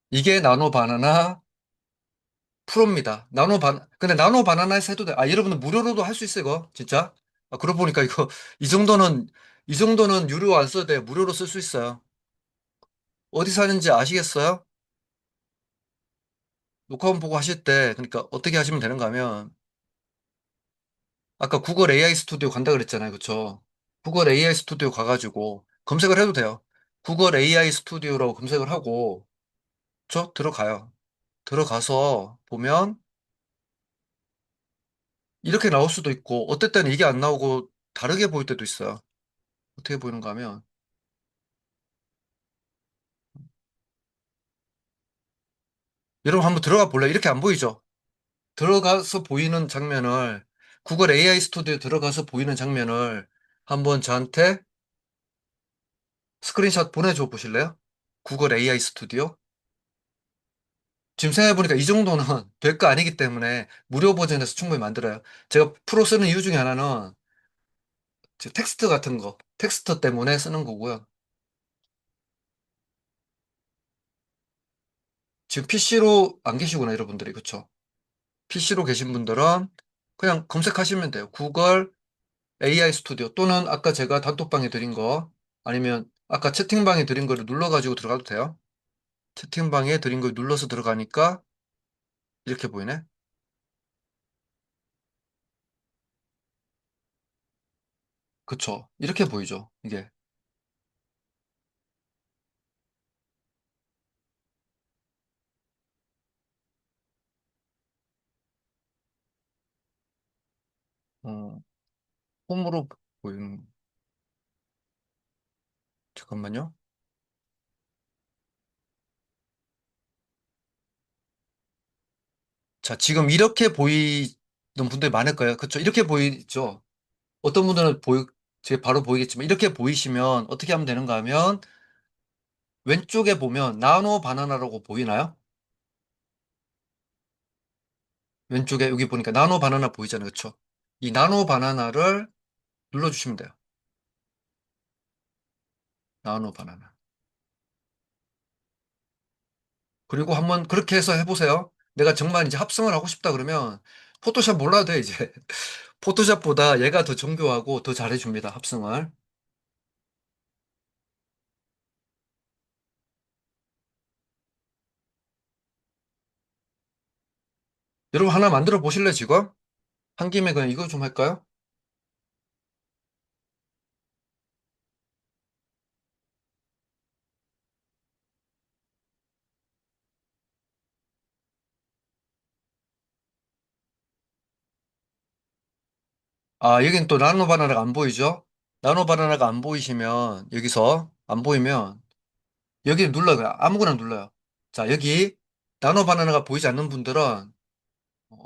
이게 나노 바나나 프로입니다. 근데 나노 바나나에서 해도 돼. 아, 여러분은 무료로도 할 수 있어요, 이거. 진짜. 아, 그러고 보니까 이거, 이 정도는, 이 정도는 유료 안 써도 돼. 무료로 쓸 수 있어요. 어디 사는지 아시겠어요? 녹화본 보고 하실 때, 그러니까 어떻게 하시면 되는가 하면, 아까 구글 AI 스튜디오 간다 그랬잖아요. 그쵸? 구글 AI 스튜디오 가가지고 검색을 해도 돼요. 구글 AI 스튜디오라고 검색을 하고, 저 들어가요. 들어가서 보면 이렇게 나올 수도 있고, 어떨 때는 이게 안 나오고 다르게 보일 때도 있어요. 어떻게 보이는가 하면, 여러분 한번 들어가 볼래요? 이렇게 안 보이죠? 들어가서 보이는 장면을, 구글 AI 스튜디오 들어가서 보이는 장면을 한번 저한테 스크린샷 보내줘 보실래요? 구글 AI 스튜디오? 지금 생각해보니까 이 정도는 될 거 아니기 때문에 무료 버전에서 충분히 만들어요. 제가 프로 쓰는 이유 중에 하나는 텍스트 같은 거, 텍스트 때문에 쓰는 거고요. 지금 PC로 안 계시구나, 여러분들이. 그쵸? PC로 계신 분들은 그냥 검색하시면 돼요. 구글 AI 스튜디오 또는 아까 제가 단톡방에 드린 거 아니면 아까 채팅방에 드린 거를 눌러가지고 들어가도 돼요. 채팅방에 드린 걸 눌러서 들어가니까 이렇게 보이네. 그쵸. 이렇게 보이죠. 이게. 어, 홈으로 보이는, 잠깐만요. 자, 지금 이렇게 보이는 분들이 많을 거예요. 그쵸. 이렇게 보이죠. 어떤 분들은 제 바로 보이겠지만, 이렇게 보이시면 어떻게 하면 되는가 하면, 왼쪽에 보면 나노 바나나라고 보이나요? 왼쪽에 여기 보니까 나노 바나나 보이잖아요. 그쵸. 이 나노 바나나를 눌러주시면 돼요. 나노 바나나. 그리고 한번 그렇게 해서 해보세요. 내가 정말 이제 합성을 하고 싶다 그러면 포토샵 몰라도 돼, 이제. 포토샵보다 얘가 더 정교하고 더 잘해줍니다, 합성을. 여러분 하나 만들어 보실래요, 지금? 한 김에 그냥 이거 좀 할까요? 아, 여긴 또 나노 바나나가 안 보이죠? 나노 바나나가 안 보이시면, 여기서 안 보이면, 여기 눌러요. 그냥 아무거나 눌러요. 자, 여기 나노 바나나가 보이지 않는 분들은, 어,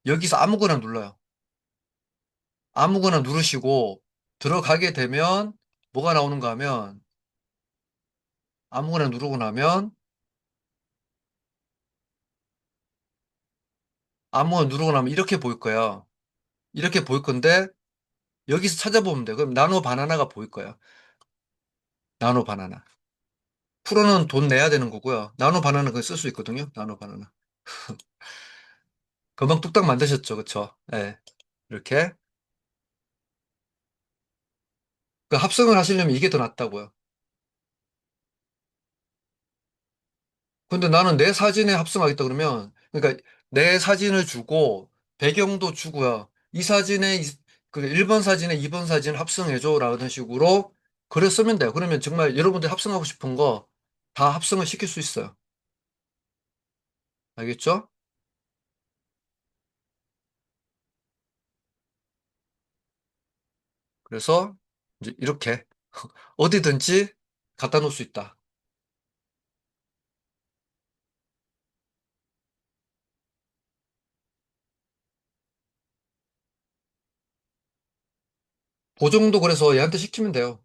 여기서 아무거나 눌러요. 아무거나 누르시고, 들어가게 되면, 뭐가 나오는가 하면, 아무거나 누르고 나면, 아무거나 누르고 나면 이렇게 보일 거예요. 이렇게 보일 건데, 여기서 찾아보면 돼요. 그럼 나노 바나나가 보일 거예요. 나노 바나나. 프로는 돈 내야 되는 거고요. 나노 바나나 그거 쓸 수 있거든요. 나노 바나나. 금방 뚝딱 만드셨죠. 그쵸? 예. 이렇게. 그 합성을 하시려면 이게 더 낫다고요. 근데 나는 내 사진에 합성하겠다 그러면, 그러니까 내 사진을 주고, 배경도 주고요. 이 사진에, 그 1번 사진에 2번 사진 합성해줘. 라는 식으로 글을 쓰면 돼요. 그러면 정말 여러분들이 합성하고 싶은 거 다 합성을 시킬 수 있어요. 알겠죠? 그래서 이제 이렇게 어디든지 갖다 놓을 수 있다. 보정도 그래서 얘한테 시키면 돼요.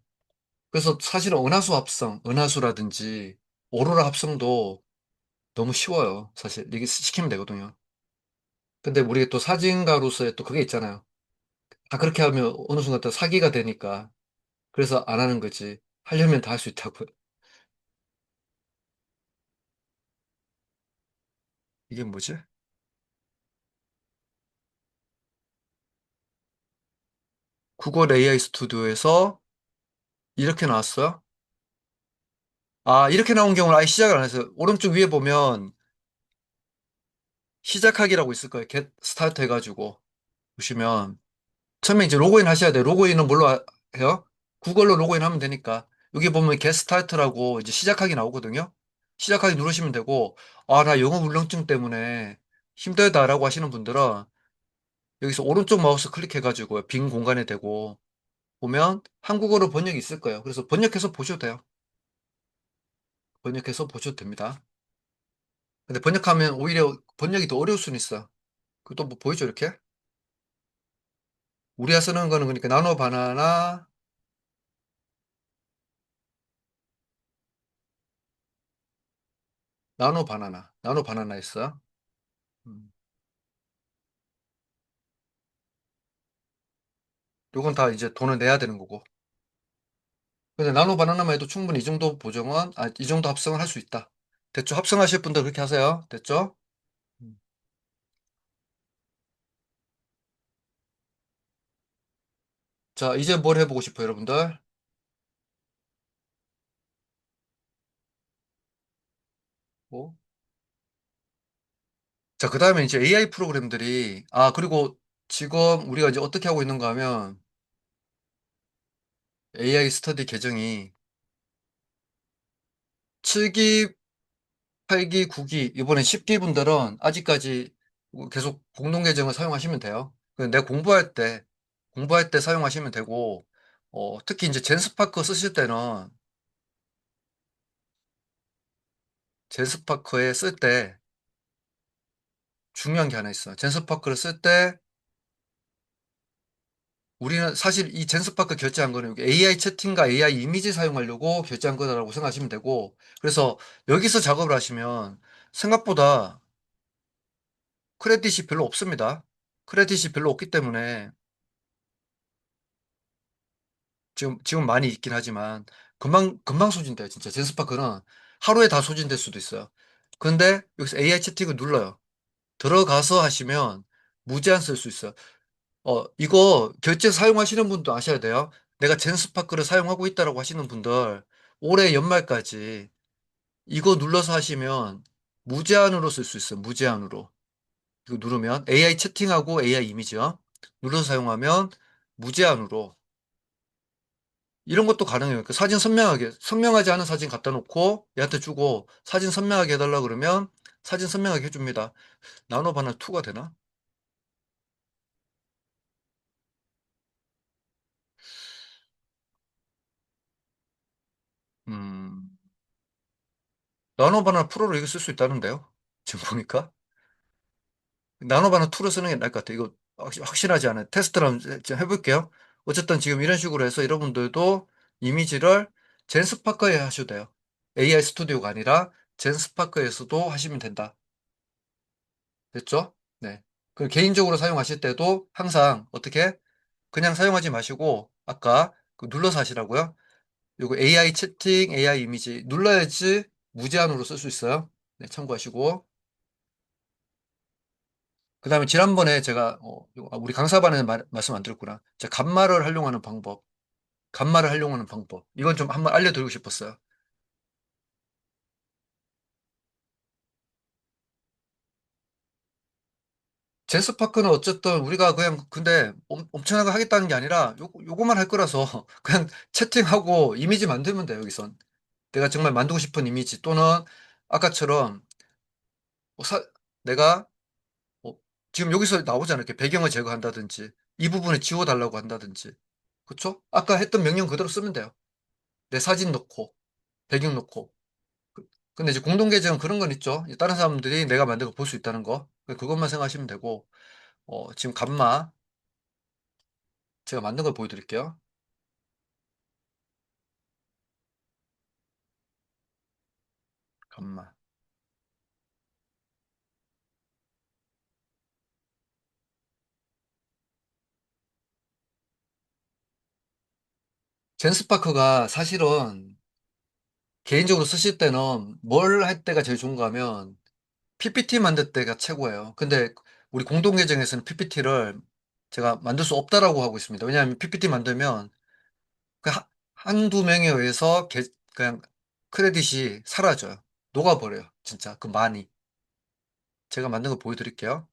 그래서 사실은 은하수 합성, 은하수라든지 오로라 합성도 너무 쉬워요. 사실 이게 시키면 되거든요. 근데 우리 또 사진가로서의 또 그게 있잖아요. 아, 그렇게 하면 어느 순간 또 사기가 되니까. 그래서 안 하는 거지. 하려면 다 할 수 있다고. 이게 뭐지? 구글 AI 스튜디오에서 이렇게 나왔어요. 아, 이렇게 나온 경우는 아예 시작을 안 했어요. 오른쪽 위에 보면 시작하기라고 있을 거예요. get start 해가지고 보시면 처음에 이제 로그인 하셔야 돼요. 로그인은 뭘로 해요? 구글로 로그인 하면 되니까. 여기 보면 get start라고 이제 시작하기 나오거든요. 시작하기 누르시면 되고, 아, 나 영어 울렁증 때문에 힘들다라고 하시는 분들은 여기서 오른쪽 마우스 클릭해가지고 빈 공간에 대고 보면 한국어로 번역이 있을 거예요. 그래서 번역해서 보셔도 돼요. 번역해서 보셔도 됩니다. 근데 번역하면 오히려 번역이 더 어려울 수는 있어. 그것도 뭐 보이죠, 이렇게? 우리가 쓰는 거는 그러니까 나노 바나나, 나노 바나나 있어. 음. 요건 다 이제 돈을 내야 되는 거고. 근데 나노 바나나만 해도 충분히 이 정도 보정은, 아, 이 정도 합성을 할 수 있다. 됐죠? 합성하실 분들 그렇게 하세요. 됐죠? 음. 자, 이제 뭘 해보고 싶어요, 여러분들? 자, 그 다음에 이제 AI 프로그램들이, 그리고 지금 우리가 이제 어떻게 하고 있는가 하면 AI 스터디 계정이 7기, 8기, 9기, 이번에 10기 분들은 아직까지 계속 공동 계정을 사용하시면 돼요. 내가 공부할 때 사용하시면 되고, 특히 이제 젠스파크 쓰실 때는 젠스파크에 쓸 때 중요한 게 하나 있어요. 젠스파크를 쓸 때 우리는 사실 이 젠스파크 결제한 거는 AI 채팅과 AI 이미지 사용하려고 결제한 거다라고 생각하시면 되고, 그래서 여기서 작업을 하시면 생각보다 크레딧이 별로 없습니다. 크레딧이 별로 없기 때문에 지금 많이 있긴 하지만 금방 소진돼요. 진짜 젠스파크는 하루에 다 소진될 수도 있어요. 근데 여기서 AI 채팅을 눌러요. 들어가서 하시면 무제한 쓸 수 있어요. 이거 결제 사용하시는 분도 아셔야 돼요. 내가 젠스파크를 사용하고 있다라고 하시는 분들 올해 연말까지 이거 눌러서 하시면 무제한으로 쓸 수 있어요. 무제한으로. 이거 누르면 AI 채팅하고 AI 이미지요. 눌러서 사용하면 무제한으로 이런 것도 가능해요. 그 사진 선명하지 않은 사진 갖다 놓고 얘한테 주고 사진 선명하게 해달라 그러면 사진 선명하게 해줍니다. 나노 바나 2가 되나? 음, 나노 바나 프로로 이거 쓸 수 있다는데요. 지금 보니까. 나노바나 2로 쓰는 게 나을 것 같아요. 이거 확실하지 않아요. 테스트를 한번 좀 해볼게요. 어쨌든 지금 이런 식으로 해서 여러분들도 이미지를 젠스파커에 하셔도 돼요. AI 스튜디오가 아니라 젠스파커에서도 하시면 된다. 됐죠? 네. 그 개인적으로 사용하실 때도 항상 어떻게 그냥 사용하지 마시고 아까 그 눌러서 하시라고요. 이거 AI 채팅, AI 이미지 눌러야지 무제한으로 쓸 수 있어요. 네, 참고하시고. 그 다음에 지난번에 제가, 우리 강사반에는 말씀 안 드렸구나. 제가 간말을 활용하는 방법. 간말을 활용하는 방법. 이건 좀 한번 알려드리고 싶었어요. 제스파크는 어쨌든 우리가 그냥 근데 엄청나게 하겠다는 게 아니라 요거만 할 거라서 그냥 채팅하고 이미지 만들면 돼요, 여기선. 내가 정말 만들고 싶은 이미지 또는 아까처럼 뭐 내가 뭐 지금 여기서 나오잖아요. 이렇게 배경을 제거한다든지 이 부분을 지워달라고 한다든지. 그쵸? 아까 했던 명령 그대로 쓰면 돼요. 내 사진 넣고 배경 넣고. 근데 이제 공동 계정은 그런 건 있죠. 다른 사람들이 내가 만든 거 볼 수 있다는 거. 그것만 생각하시면 되고, 지금 감마 제가 만든 걸 보여드릴게요. 감마. 젠스파크가 사실은 개인적으로 쓰실 때는 뭘 할 때가 제일 좋은가 하면 PPT 만들 때가 최고예요. 근데 우리 공동 계정에서는 PPT를 제가 만들 수 없다라고 하고 있습니다. 왜냐하면 PPT 만들면 그 한두 명에 의해서 그냥 크레딧이 사라져요. 녹아버려요. 진짜 그 많이. 제가 만든 거 보여드릴게요.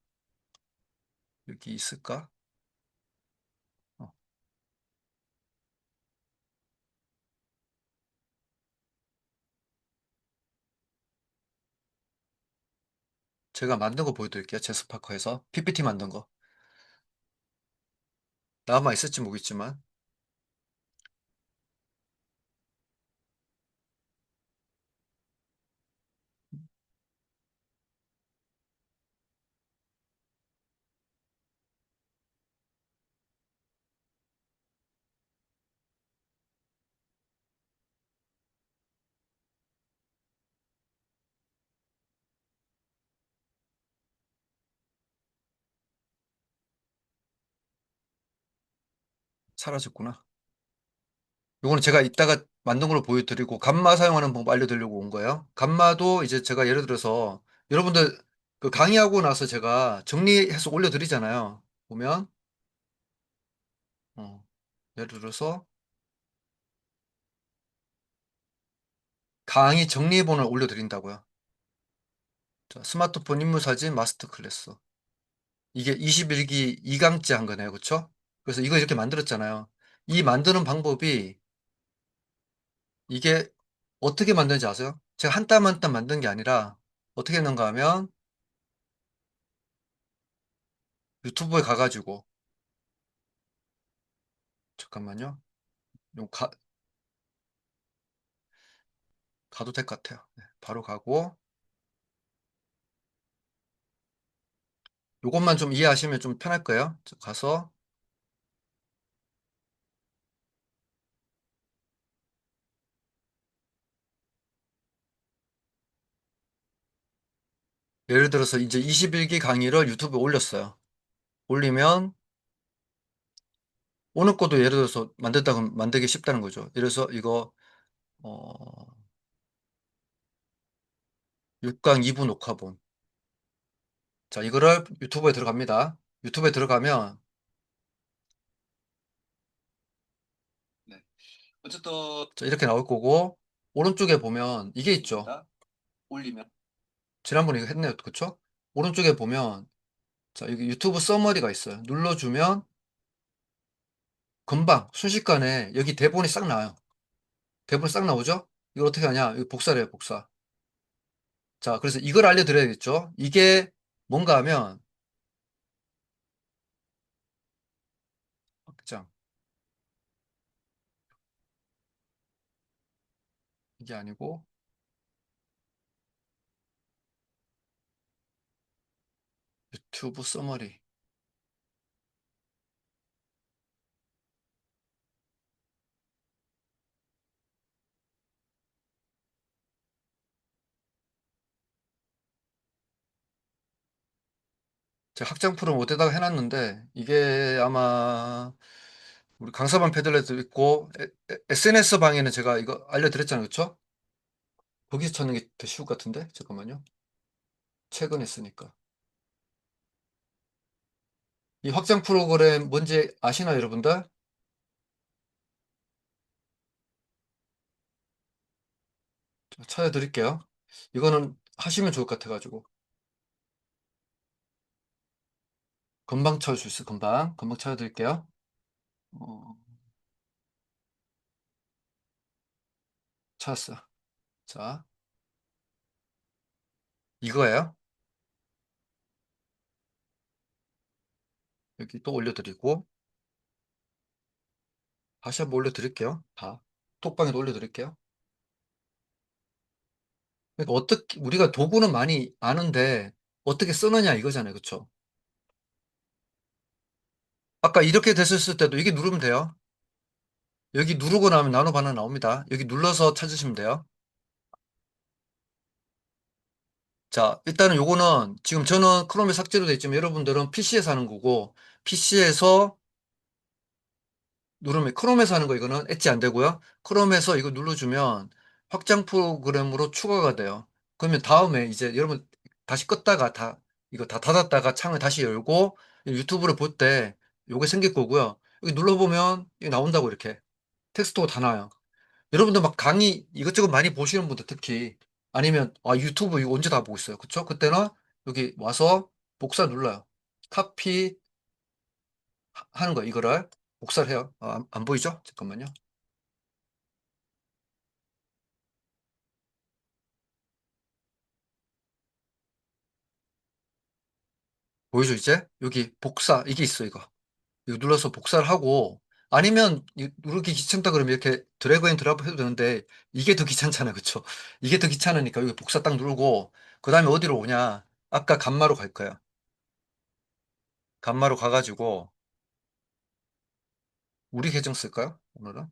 여기 있을까? 어, 제가 만든 거 보여드릴게요. 제스파커에서 PPT 만든 거. 남아 있을지 모르겠지만 사라졌구나. 요거는 제가 이따가 만든 걸로 보여드리고 감마 사용하는 방법 알려드리려고 온 거예요. 감마도 이제 제가 예를 들어서 여러분들 그 강의하고 나서 제가 정리해서 올려드리잖아요. 보면 어, 예를 들어서 강의 정리본을 올려드린다고요. 자, 스마트폰 인물 사진 마스터 클래스. 이게 21기 2강째 한 거네요. 그쵸? 그래서 이거 이렇게 만들었잖아요. 이 만드는 방법이 이게 어떻게 만드는지 아세요? 제가 한 땀 한 땀 만든 게 아니라 어떻게 했는가 하면 유튜브에 가가지고 잠깐만요. 요 가도 될 것 같아요. 네, 바로 가고 요것만 좀 이해하시면 좀 편할 거예요. 가서 예를 들어서 이제 21기 강의를 유튜브에 올렸어요. 올리면 오늘 것도 예를 들어서 만들다가 만들기 쉽다는 거죠. 예를 들어서 이거 어, 6강 2부 녹화본. 자, 이거를 유튜브에 들어갑니다. 유튜브에 들어가면 네. 어쨌든 자, 이렇게 나올 거고 오른쪽에 보면 이게 있죠. 올리면 지난번에 이거 했네요. 그쵸? 오른쪽에 보면 자, 여기 유튜브 서머리가 있어요. 눌러주면 금방 순식간에 여기 대본이 싹 나와요. 대본이 싹 나오죠? 이걸 어떻게 하냐? 이거 복사를 해요, 복사. 자, 그래서 이걸 알려드려야겠죠? 이게 뭔가 하면 자, 이게 아니고 유튜브 서머리. 제가 확장풀을 못에다가 해놨는데 이게 아마 우리 강사반 패들렛도 있고 SNS 방에는 제가 이거 알려드렸잖아요. 그쵸? 거기서 찾는 게 더 쉬울 것 같은데? 잠깐만요. 최근에 쓰니까. 이 확장 프로그램 뭔지 아시나요, 여러분들? 찾아드릴게요. 이거는 하시면 좋을 것 같아가지고. 금방 찾을 수 있어요, 금방. 금방 찾아드릴게요. 어, 찾았어. 자, 이거예요. 여기 또 올려드리고. 다시 한번 올려드릴게요. 다. 톡방에도 올려드릴게요. 그러니까 어떻게, 우리가 도구는 많이 아는데 어떻게 쓰느냐 이거잖아요. 그쵸? 아까 이렇게 됐을 때도 이게 누르면 돼요. 여기 누르고 나면 나노 바나 나옵니다. 여기 눌러서 찾으시면 돼요. 자, 일단은 요거는 지금 저는 크롬에 삭제로 돼 있지만 여러분들은 PC에서 하는 거고 PC에서 누르면 크롬에서 하는 거 이거는 엣지 안 되고요. 크롬에서 이거 눌러주면 확장 프로그램으로 추가가 돼요. 그러면 다음에 이제 여러분 다시 껐다가 이거 다 닫았다가 창을 다시 열고 유튜브를 볼 때 요게 생길 거고요. 여기 눌러보면 이게 나온다고 이렇게 텍스트가 다 나와요. 여러분들 막 강의 이것저것 많이 보시는 분들 특히 아니면 아 유튜브 이거 언제 다 보고 있어요. 그쵸? 그때는 여기 와서 복사 눌러요. 카피 하는 거 이거를 복사를 해요. 안 보이죠? 잠깐만요. 보이죠 이제? 여기 복사 이게 있어 이거. 이거 눌러서 복사를 하고 아니면 누르기 귀찮다 그러면 이렇게 드래그 앤 드랍 해도 되는데 이게 더 귀찮잖아요. 그쵸? 이게 더 귀찮으니까 여기 복사 딱 누르고 그 다음에 어디로 오냐? 아까 감마로 갈 거예요. 감마로 가가지고 우리 계정 쓸까요? 오늘은?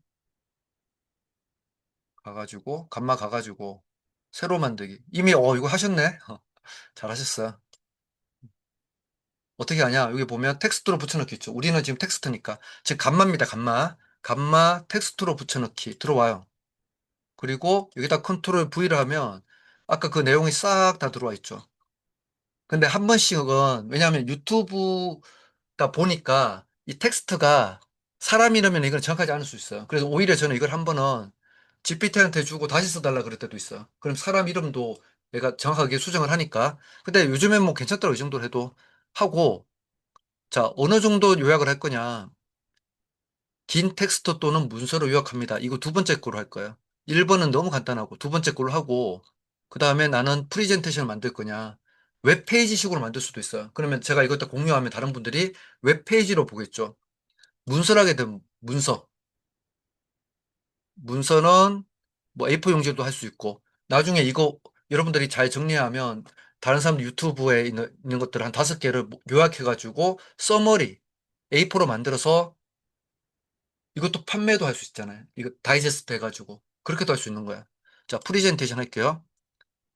가가지고 감마 가가지고 새로 만들기 이미 이거 하셨네. 잘하셨어요. 어떻게 하냐 여기 보면 텍스트로 붙여넣기 있죠. 우리는 지금 텍스트니까 즉 감마입니다. 감마 감마 텍스트로 붙여넣기 들어와요. 그리고 여기다 컨트롤 V를 하면 아까 그 내용이 싹 다 들어와 있죠. 근데 한 번씩은 왜냐하면 유튜브다 보니까 이 텍스트가 사람 이름이면 이건 정확하지 않을 수 있어요. 그래서 오히려 저는 이걸 한 번은 GPT한테 주고 다시 써달라 그럴 때도 있어요. 그럼 사람 이름도 얘가 정확하게 수정을 하니까. 근데 요즘엔 뭐 괜찮더라고, 이 정도로 해도. 하고, 자, 어느 정도 요약을 할 거냐. 긴 텍스트 또는 문서로 요약합니다. 이거 두 번째 거로 할 거예요. 1번은 너무 간단하고 두 번째 걸로 하고, 그 다음에 나는 프리젠테이션을 만들 거냐. 웹페이지식으로 만들 수도 있어요. 그러면 제가 이것도 공유하면 다른 분들이 웹페이지로 보겠죠. 문서를 하게 되면 문서. 문서는 뭐 A4 용지도 할 수 있고, 나중에 이거 여러분들이 잘 정리하면 다른 사람들 유튜브에 있는 것들 한 5개를 요약해가지고 서머리 A4로 만들어서 이것도 판매도 할 수 있잖아요. 이거 다이제스트 해가지고 그렇게도 할 수 있는 거야. 자, 프리젠테이션 할게요.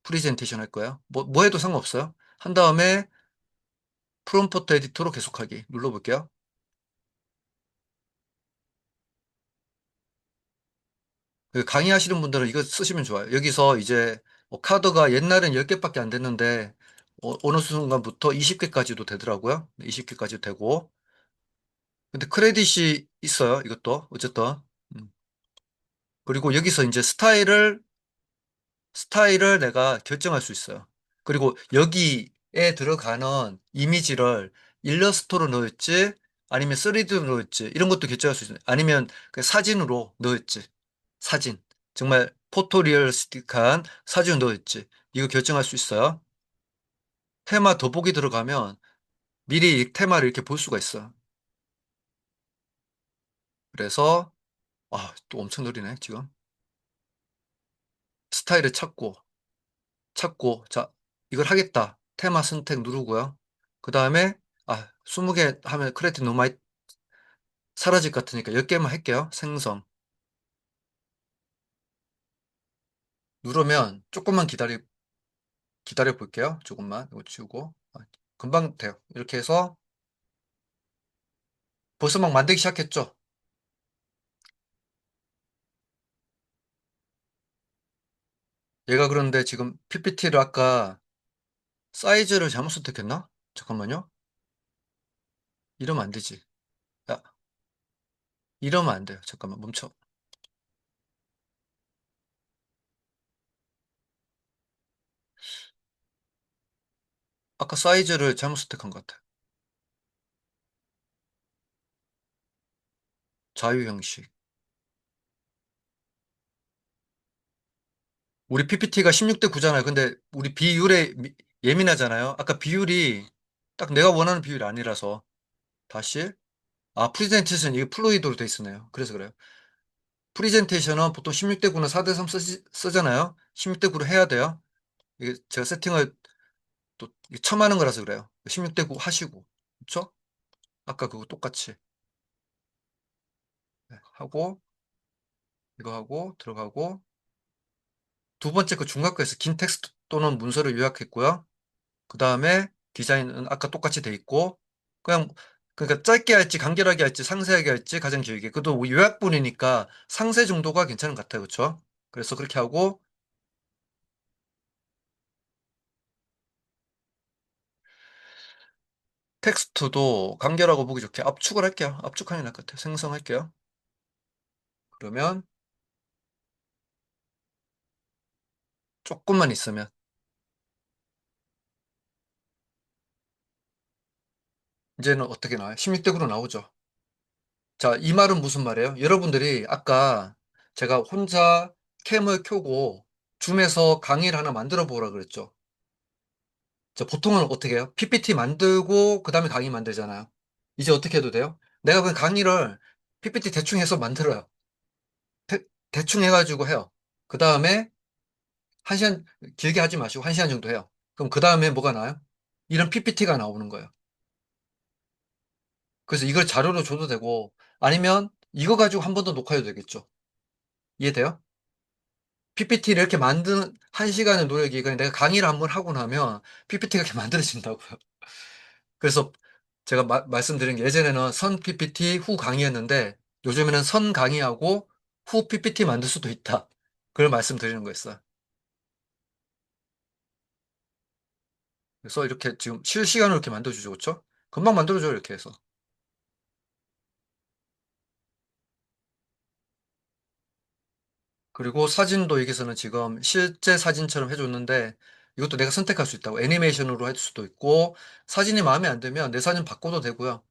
프리젠테이션 할 거야. 뭐 해도 상관없어요. 한 다음에 프롬프트 에디터로 계속하기 눌러볼게요. 그 강의하시는 분들은 이거 쓰시면 좋아요. 여기서 이제 뭐 카드가 옛날엔 10개밖에 안 됐는데 어느 순간부터 20개까지도 되더라고요. 20개까지 되고. 근데 크레딧이 있어요. 이것도 어쨌든. 음. 그리고 여기서 이제 스타일을 내가 결정할 수 있어요. 그리고 여기에 들어가는 이미지를 일러스트로 넣을지 아니면 3D로 넣을지 이런 것도 결정할 수 있어요. 아니면 그 사진으로 넣을지. 사진. 정말 포토리얼스틱한 사진을 넣을지. 이거 결정할 수 있어요. 테마 더보기 들어가면 미리 이 테마를 이렇게 볼 수가 있어요. 그래서 또 엄청 느리네 지금. 스타일을 찾고 자 이걸 하겠다. 테마 선택 누르고요. 그 다음에 20개 하면 크레딧 너무 많이 사라질 것 같으니까 10개만 할게요. 생성 누르면 조금만 기다려 볼게요. 조금만 이거 지우고 금방 돼요. 이렇게 해서 벌써 막 만들기 시작했죠. 얘가 그런데 지금 PPT를 아까 사이즈를 잘못 선택했나? 잠깐만요. 이러면 안 되지. 야, 이러면 안 돼요. 잠깐만 멈춰. 아까 사이즈를 잘못 선택한 것 같아. 자유 형식. 우리 PPT가 16대 9잖아요. 근데 우리 비율에 예민하잖아요. 아까 비율이 딱 내가 원하는 비율이 아니라서. 다시. 프리젠테이션 이게 플루이드로 돼 있으네요. 그래서 그래요. 프리젠테이션은 보통 16대 9는 4대 3 쓰잖아요. 16대 9로 해야 돼요. 이게 제가 세팅을 또 처음 하는 거라서 그래요. 16대 9 하시고. 그쵸? 아까 그거 똑같이. 네, 하고, 이거 하고, 들어가고, 두 번째 그 중간거에서 긴 텍스트 또는 문서를 요약했고요. 그 다음에 디자인은 아까 똑같이 돼 있고, 그냥, 그러니까 짧게 할지, 간결하게 할지, 상세하게 할지, 가장 길게. 그것도 뭐 요약본이니까 상세 정도가 괜찮은 것 같아요. 그쵸? 그래서 그렇게 하고, 텍스트도 간결하고 보기 좋게 압축을 할게요. 압축하는 게 나을 것 같아요. 생성할게요. 그러면 조금만 있으면, 이제는 어떻게 나와요? 16대9로 나오죠. 자, 이 말은 무슨 말이에요? 여러분들이 아까 제가 혼자 캠을 켜고 줌에서 강의를 하나 만들어 보라 그랬죠. 자, 보통은 어떻게 해요? PPT 만들고 그 다음에 강의 만들잖아요. 이제 어떻게 해도 돼요? 내가 그냥 강의를 PPT 대충 해서 만들어요. 대충 해가지고 해요. 그 다음에 1시간 길게 하지 마시고 1시간 정도 해요. 그럼 그 다음에 뭐가 나와요? 이런 PPT가 나오는 거예요. 그래서 이걸 자료로 줘도 되고 아니면 이거 가지고 한 번 더 녹화해도 되겠죠. 이해돼요? PPT를 이렇게 만드는 1시간의 노력이 그냥 내가 강의를 한번 하고 나면 PPT가 이렇게 만들어진다고요. 그래서 제가 말씀드린 게 예전에는 선 PPT 후 강의였는데 요즘에는 선 강의하고 후 PPT 만들 수도 있다. 그걸 말씀드리는 거였어요. 그래서 이렇게 지금 실시간으로 이렇게 만들어주죠. 그렇죠? 금방 만들어줘요. 이렇게 해서. 그리고 사진도 여기서는 지금 실제 사진처럼 해줬는데 이것도 내가 선택할 수 있다고. 애니메이션으로 할 수도 있고, 사진이 마음에 안 들면 내 사진 바꿔도 되고요.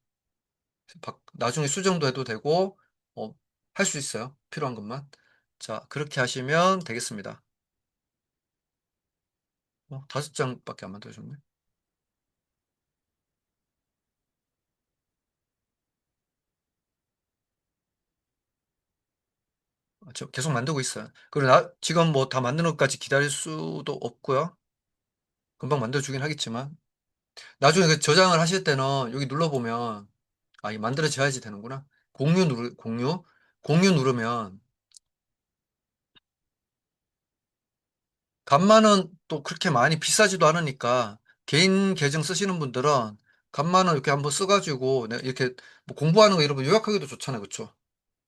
나중에 수정도 해도 되고, 어, 할 수 있어요. 필요한 것만. 자, 그렇게 하시면 되겠습니다. 5장밖에 안 만들어졌네. 저 계속 만들고 있어요. 그리고 지금 뭐 다 만드는 것까지 기다릴 수도 없고요. 금방 만들어주긴 하겠지만. 나중에 그 저장을 하실 때는 여기 눌러보면, 이 만들어져야지 되는구나. 공유 누르면, 간만은 또 그렇게 많이 비싸지도 않으니까, 개인 계정 쓰시는 분들은 간만은 이렇게 한번 써가지고, 이렇게 뭐 공부하는 거 이런 거 요약하기도 좋잖아요. 그쵸?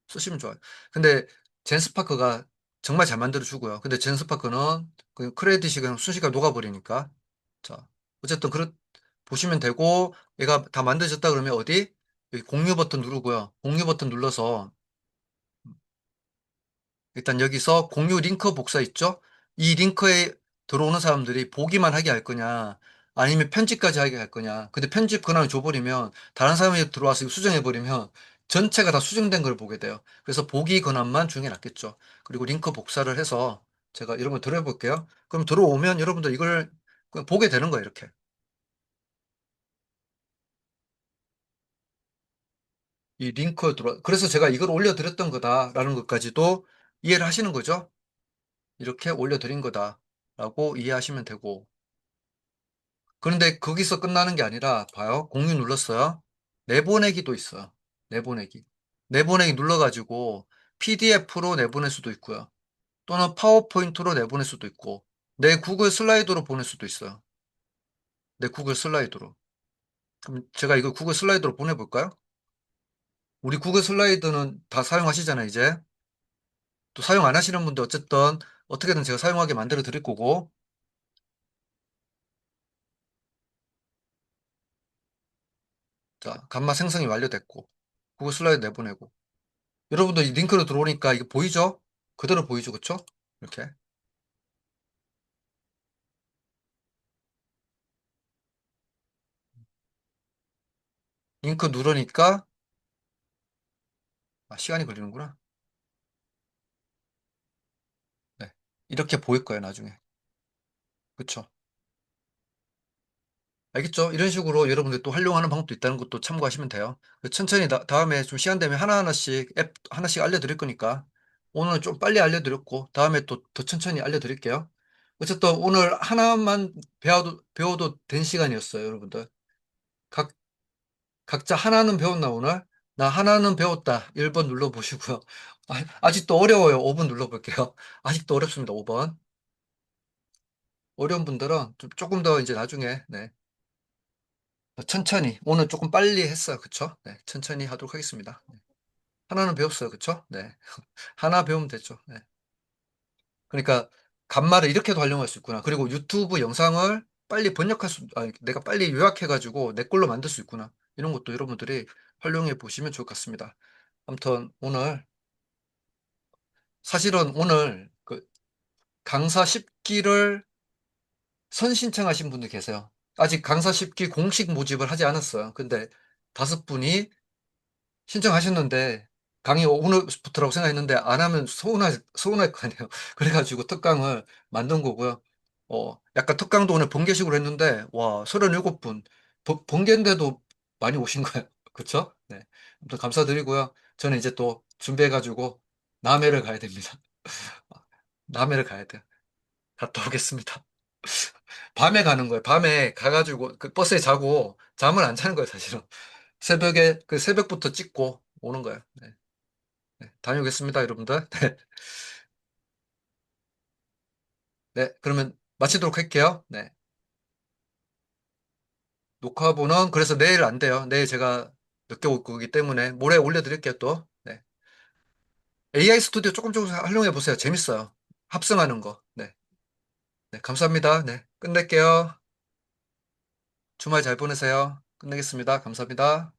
쓰시면 좋아요. 근데 젠스파크가 정말 잘 만들어주고요. 근데 젠스파크는 그 크레딧이 그냥 순식간에 녹아버리니까. 자, 어쨌든 보시면 되고, 얘가 다 만들어졌다 그러면 어디? 여기 공유 버튼 누르고요. 공유 버튼 눌러서 일단 여기서 공유 링크 복사 있죠? 이 링크에 들어오는 사람들이 보기만 하게 할 거냐, 아니면 편집까지 하게 할 거냐. 근데 편집 권한을 줘버리면, 다른 사람이 들어와서 이거 수정해버리면, 전체가 다 수정된 걸 보게 돼요. 그래서 보기 권한만 주는 게 낫겠죠. 그리고 링크 복사를 해서, 제가 이런 걸 들어볼게요. 그럼 들어오면 여러분들 이걸 그냥 보게 되는 거예요, 이렇게. 이 그래서 제가 이걸 올려드렸던 거다라는 것까지도 이해를 하시는 거죠. 이렇게 올려드린 거다라고 이해하시면 되고. 그런데 거기서 끝나는 게 아니라, 봐요. 공유 눌렀어요. 내보내기도 있어요. 내보내기. 내보내기 눌러가지고 PDF로 내보낼 수도 있고요. 또는 파워포인트로 내보낼 수도 있고, 내 구글 슬라이드로 보낼 수도 있어요. 내 구글 슬라이드로. 그럼 제가 이거 구글 슬라이드로 보내볼까요? 우리 구글 슬라이드는 다 사용하시잖아요, 이제. 또 사용 안 하시는 분들 어쨌든 어떻게든 제가 사용하게 만들어 드릴 거고. 자, 감마 생성이 완료됐고, 구글 슬라이드 내보내고. 여러분들 이 링크로 들어오니까 이거 보이죠? 그대로 보이죠, 그쵸? 이렇게. 링크 누르니까, 시간이 걸리는구나. 네. 이렇게 보일 거예요, 나중에. 그쵸? 알겠죠? 이런 식으로 여러분들 또 활용하는 방법도 있다는 것도 참고하시면 돼요. 천천히 다음에 좀 시간 되면 하나하나씩 앱 하나씩 알려드릴 거니까, 오늘 좀 빨리 알려드렸고, 다음에 또 더 천천히 알려드릴게요. 어쨌든 오늘 하나만 배워도 된 시간이었어요, 여러분들. 각 각자 하나는 배웠나 오늘? 나 하나는 배웠다. 1번 눌러보시고요. 아직도 어려워요. 5번 눌러볼게요. 아직도 어렵습니다. 5번. 어려운 분들은 좀 조금 더 이제 나중에, 네. 천천히. 오늘 조금 빨리 했어요. 그쵸? 네. 천천히 하도록 하겠습니다. 네. 하나는 배웠어요. 그쵸? 네. 하나 배우면 됐죠. 네. 그러니까 간말을 이렇게도 활용할 수 있구나. 그리고 유튜브 영상을 빨리 내가 빨리 요약해가지고 내 걸로 만들 수 있구나. 이런 것도 여러분들이 활용해 보시면 좋을 것 같습니다. 아무튼 사실은 오늘 그 강사 10기를 선신청하신 분도 계세요. 아직 강사 10기 공식 모집을 하지 않았어요. 근데 5분이 신청하셨는데, 강의 오늘부터라고 생각했는데 안 하면 서운할 거 아니에요. 그래가지고 특강을 만든 거고요. 약간 특강도 오늘 번개식으로 했는데, 와, 37분. 번개인데도 많이 오신 거예요. 그쵸? 네. 아무튼 감사드리고요. 저는 이제 또 준비해가지고 남해를 가야 됩니다. 남해를 가야 돼요. 갔다 오겠습니다. 밤에 가는 거예요. 밤에 가가지고 그 버스에 자고 잠을 안 자는 거예요, 사실은. 새벽부터 찍고 오는 거예요. 네. 네. 다녀오겠습니다, 여러분들. 네. 네. 그러면 마치도록 할게요. 네. 녹화본은 그래서 내일 안 돼요. 내일 제가 늦게 올 거기 때문에 모레 올려드릴게요, 또. 네. AI 스튜디오 조금 활용해 보세요. 재밌어요. 합성하는 거. 네. 네. 감사합니다. 네. 끝낼게요. 주말 잘 보내세요. 끝내겠습니다. 감사합니다.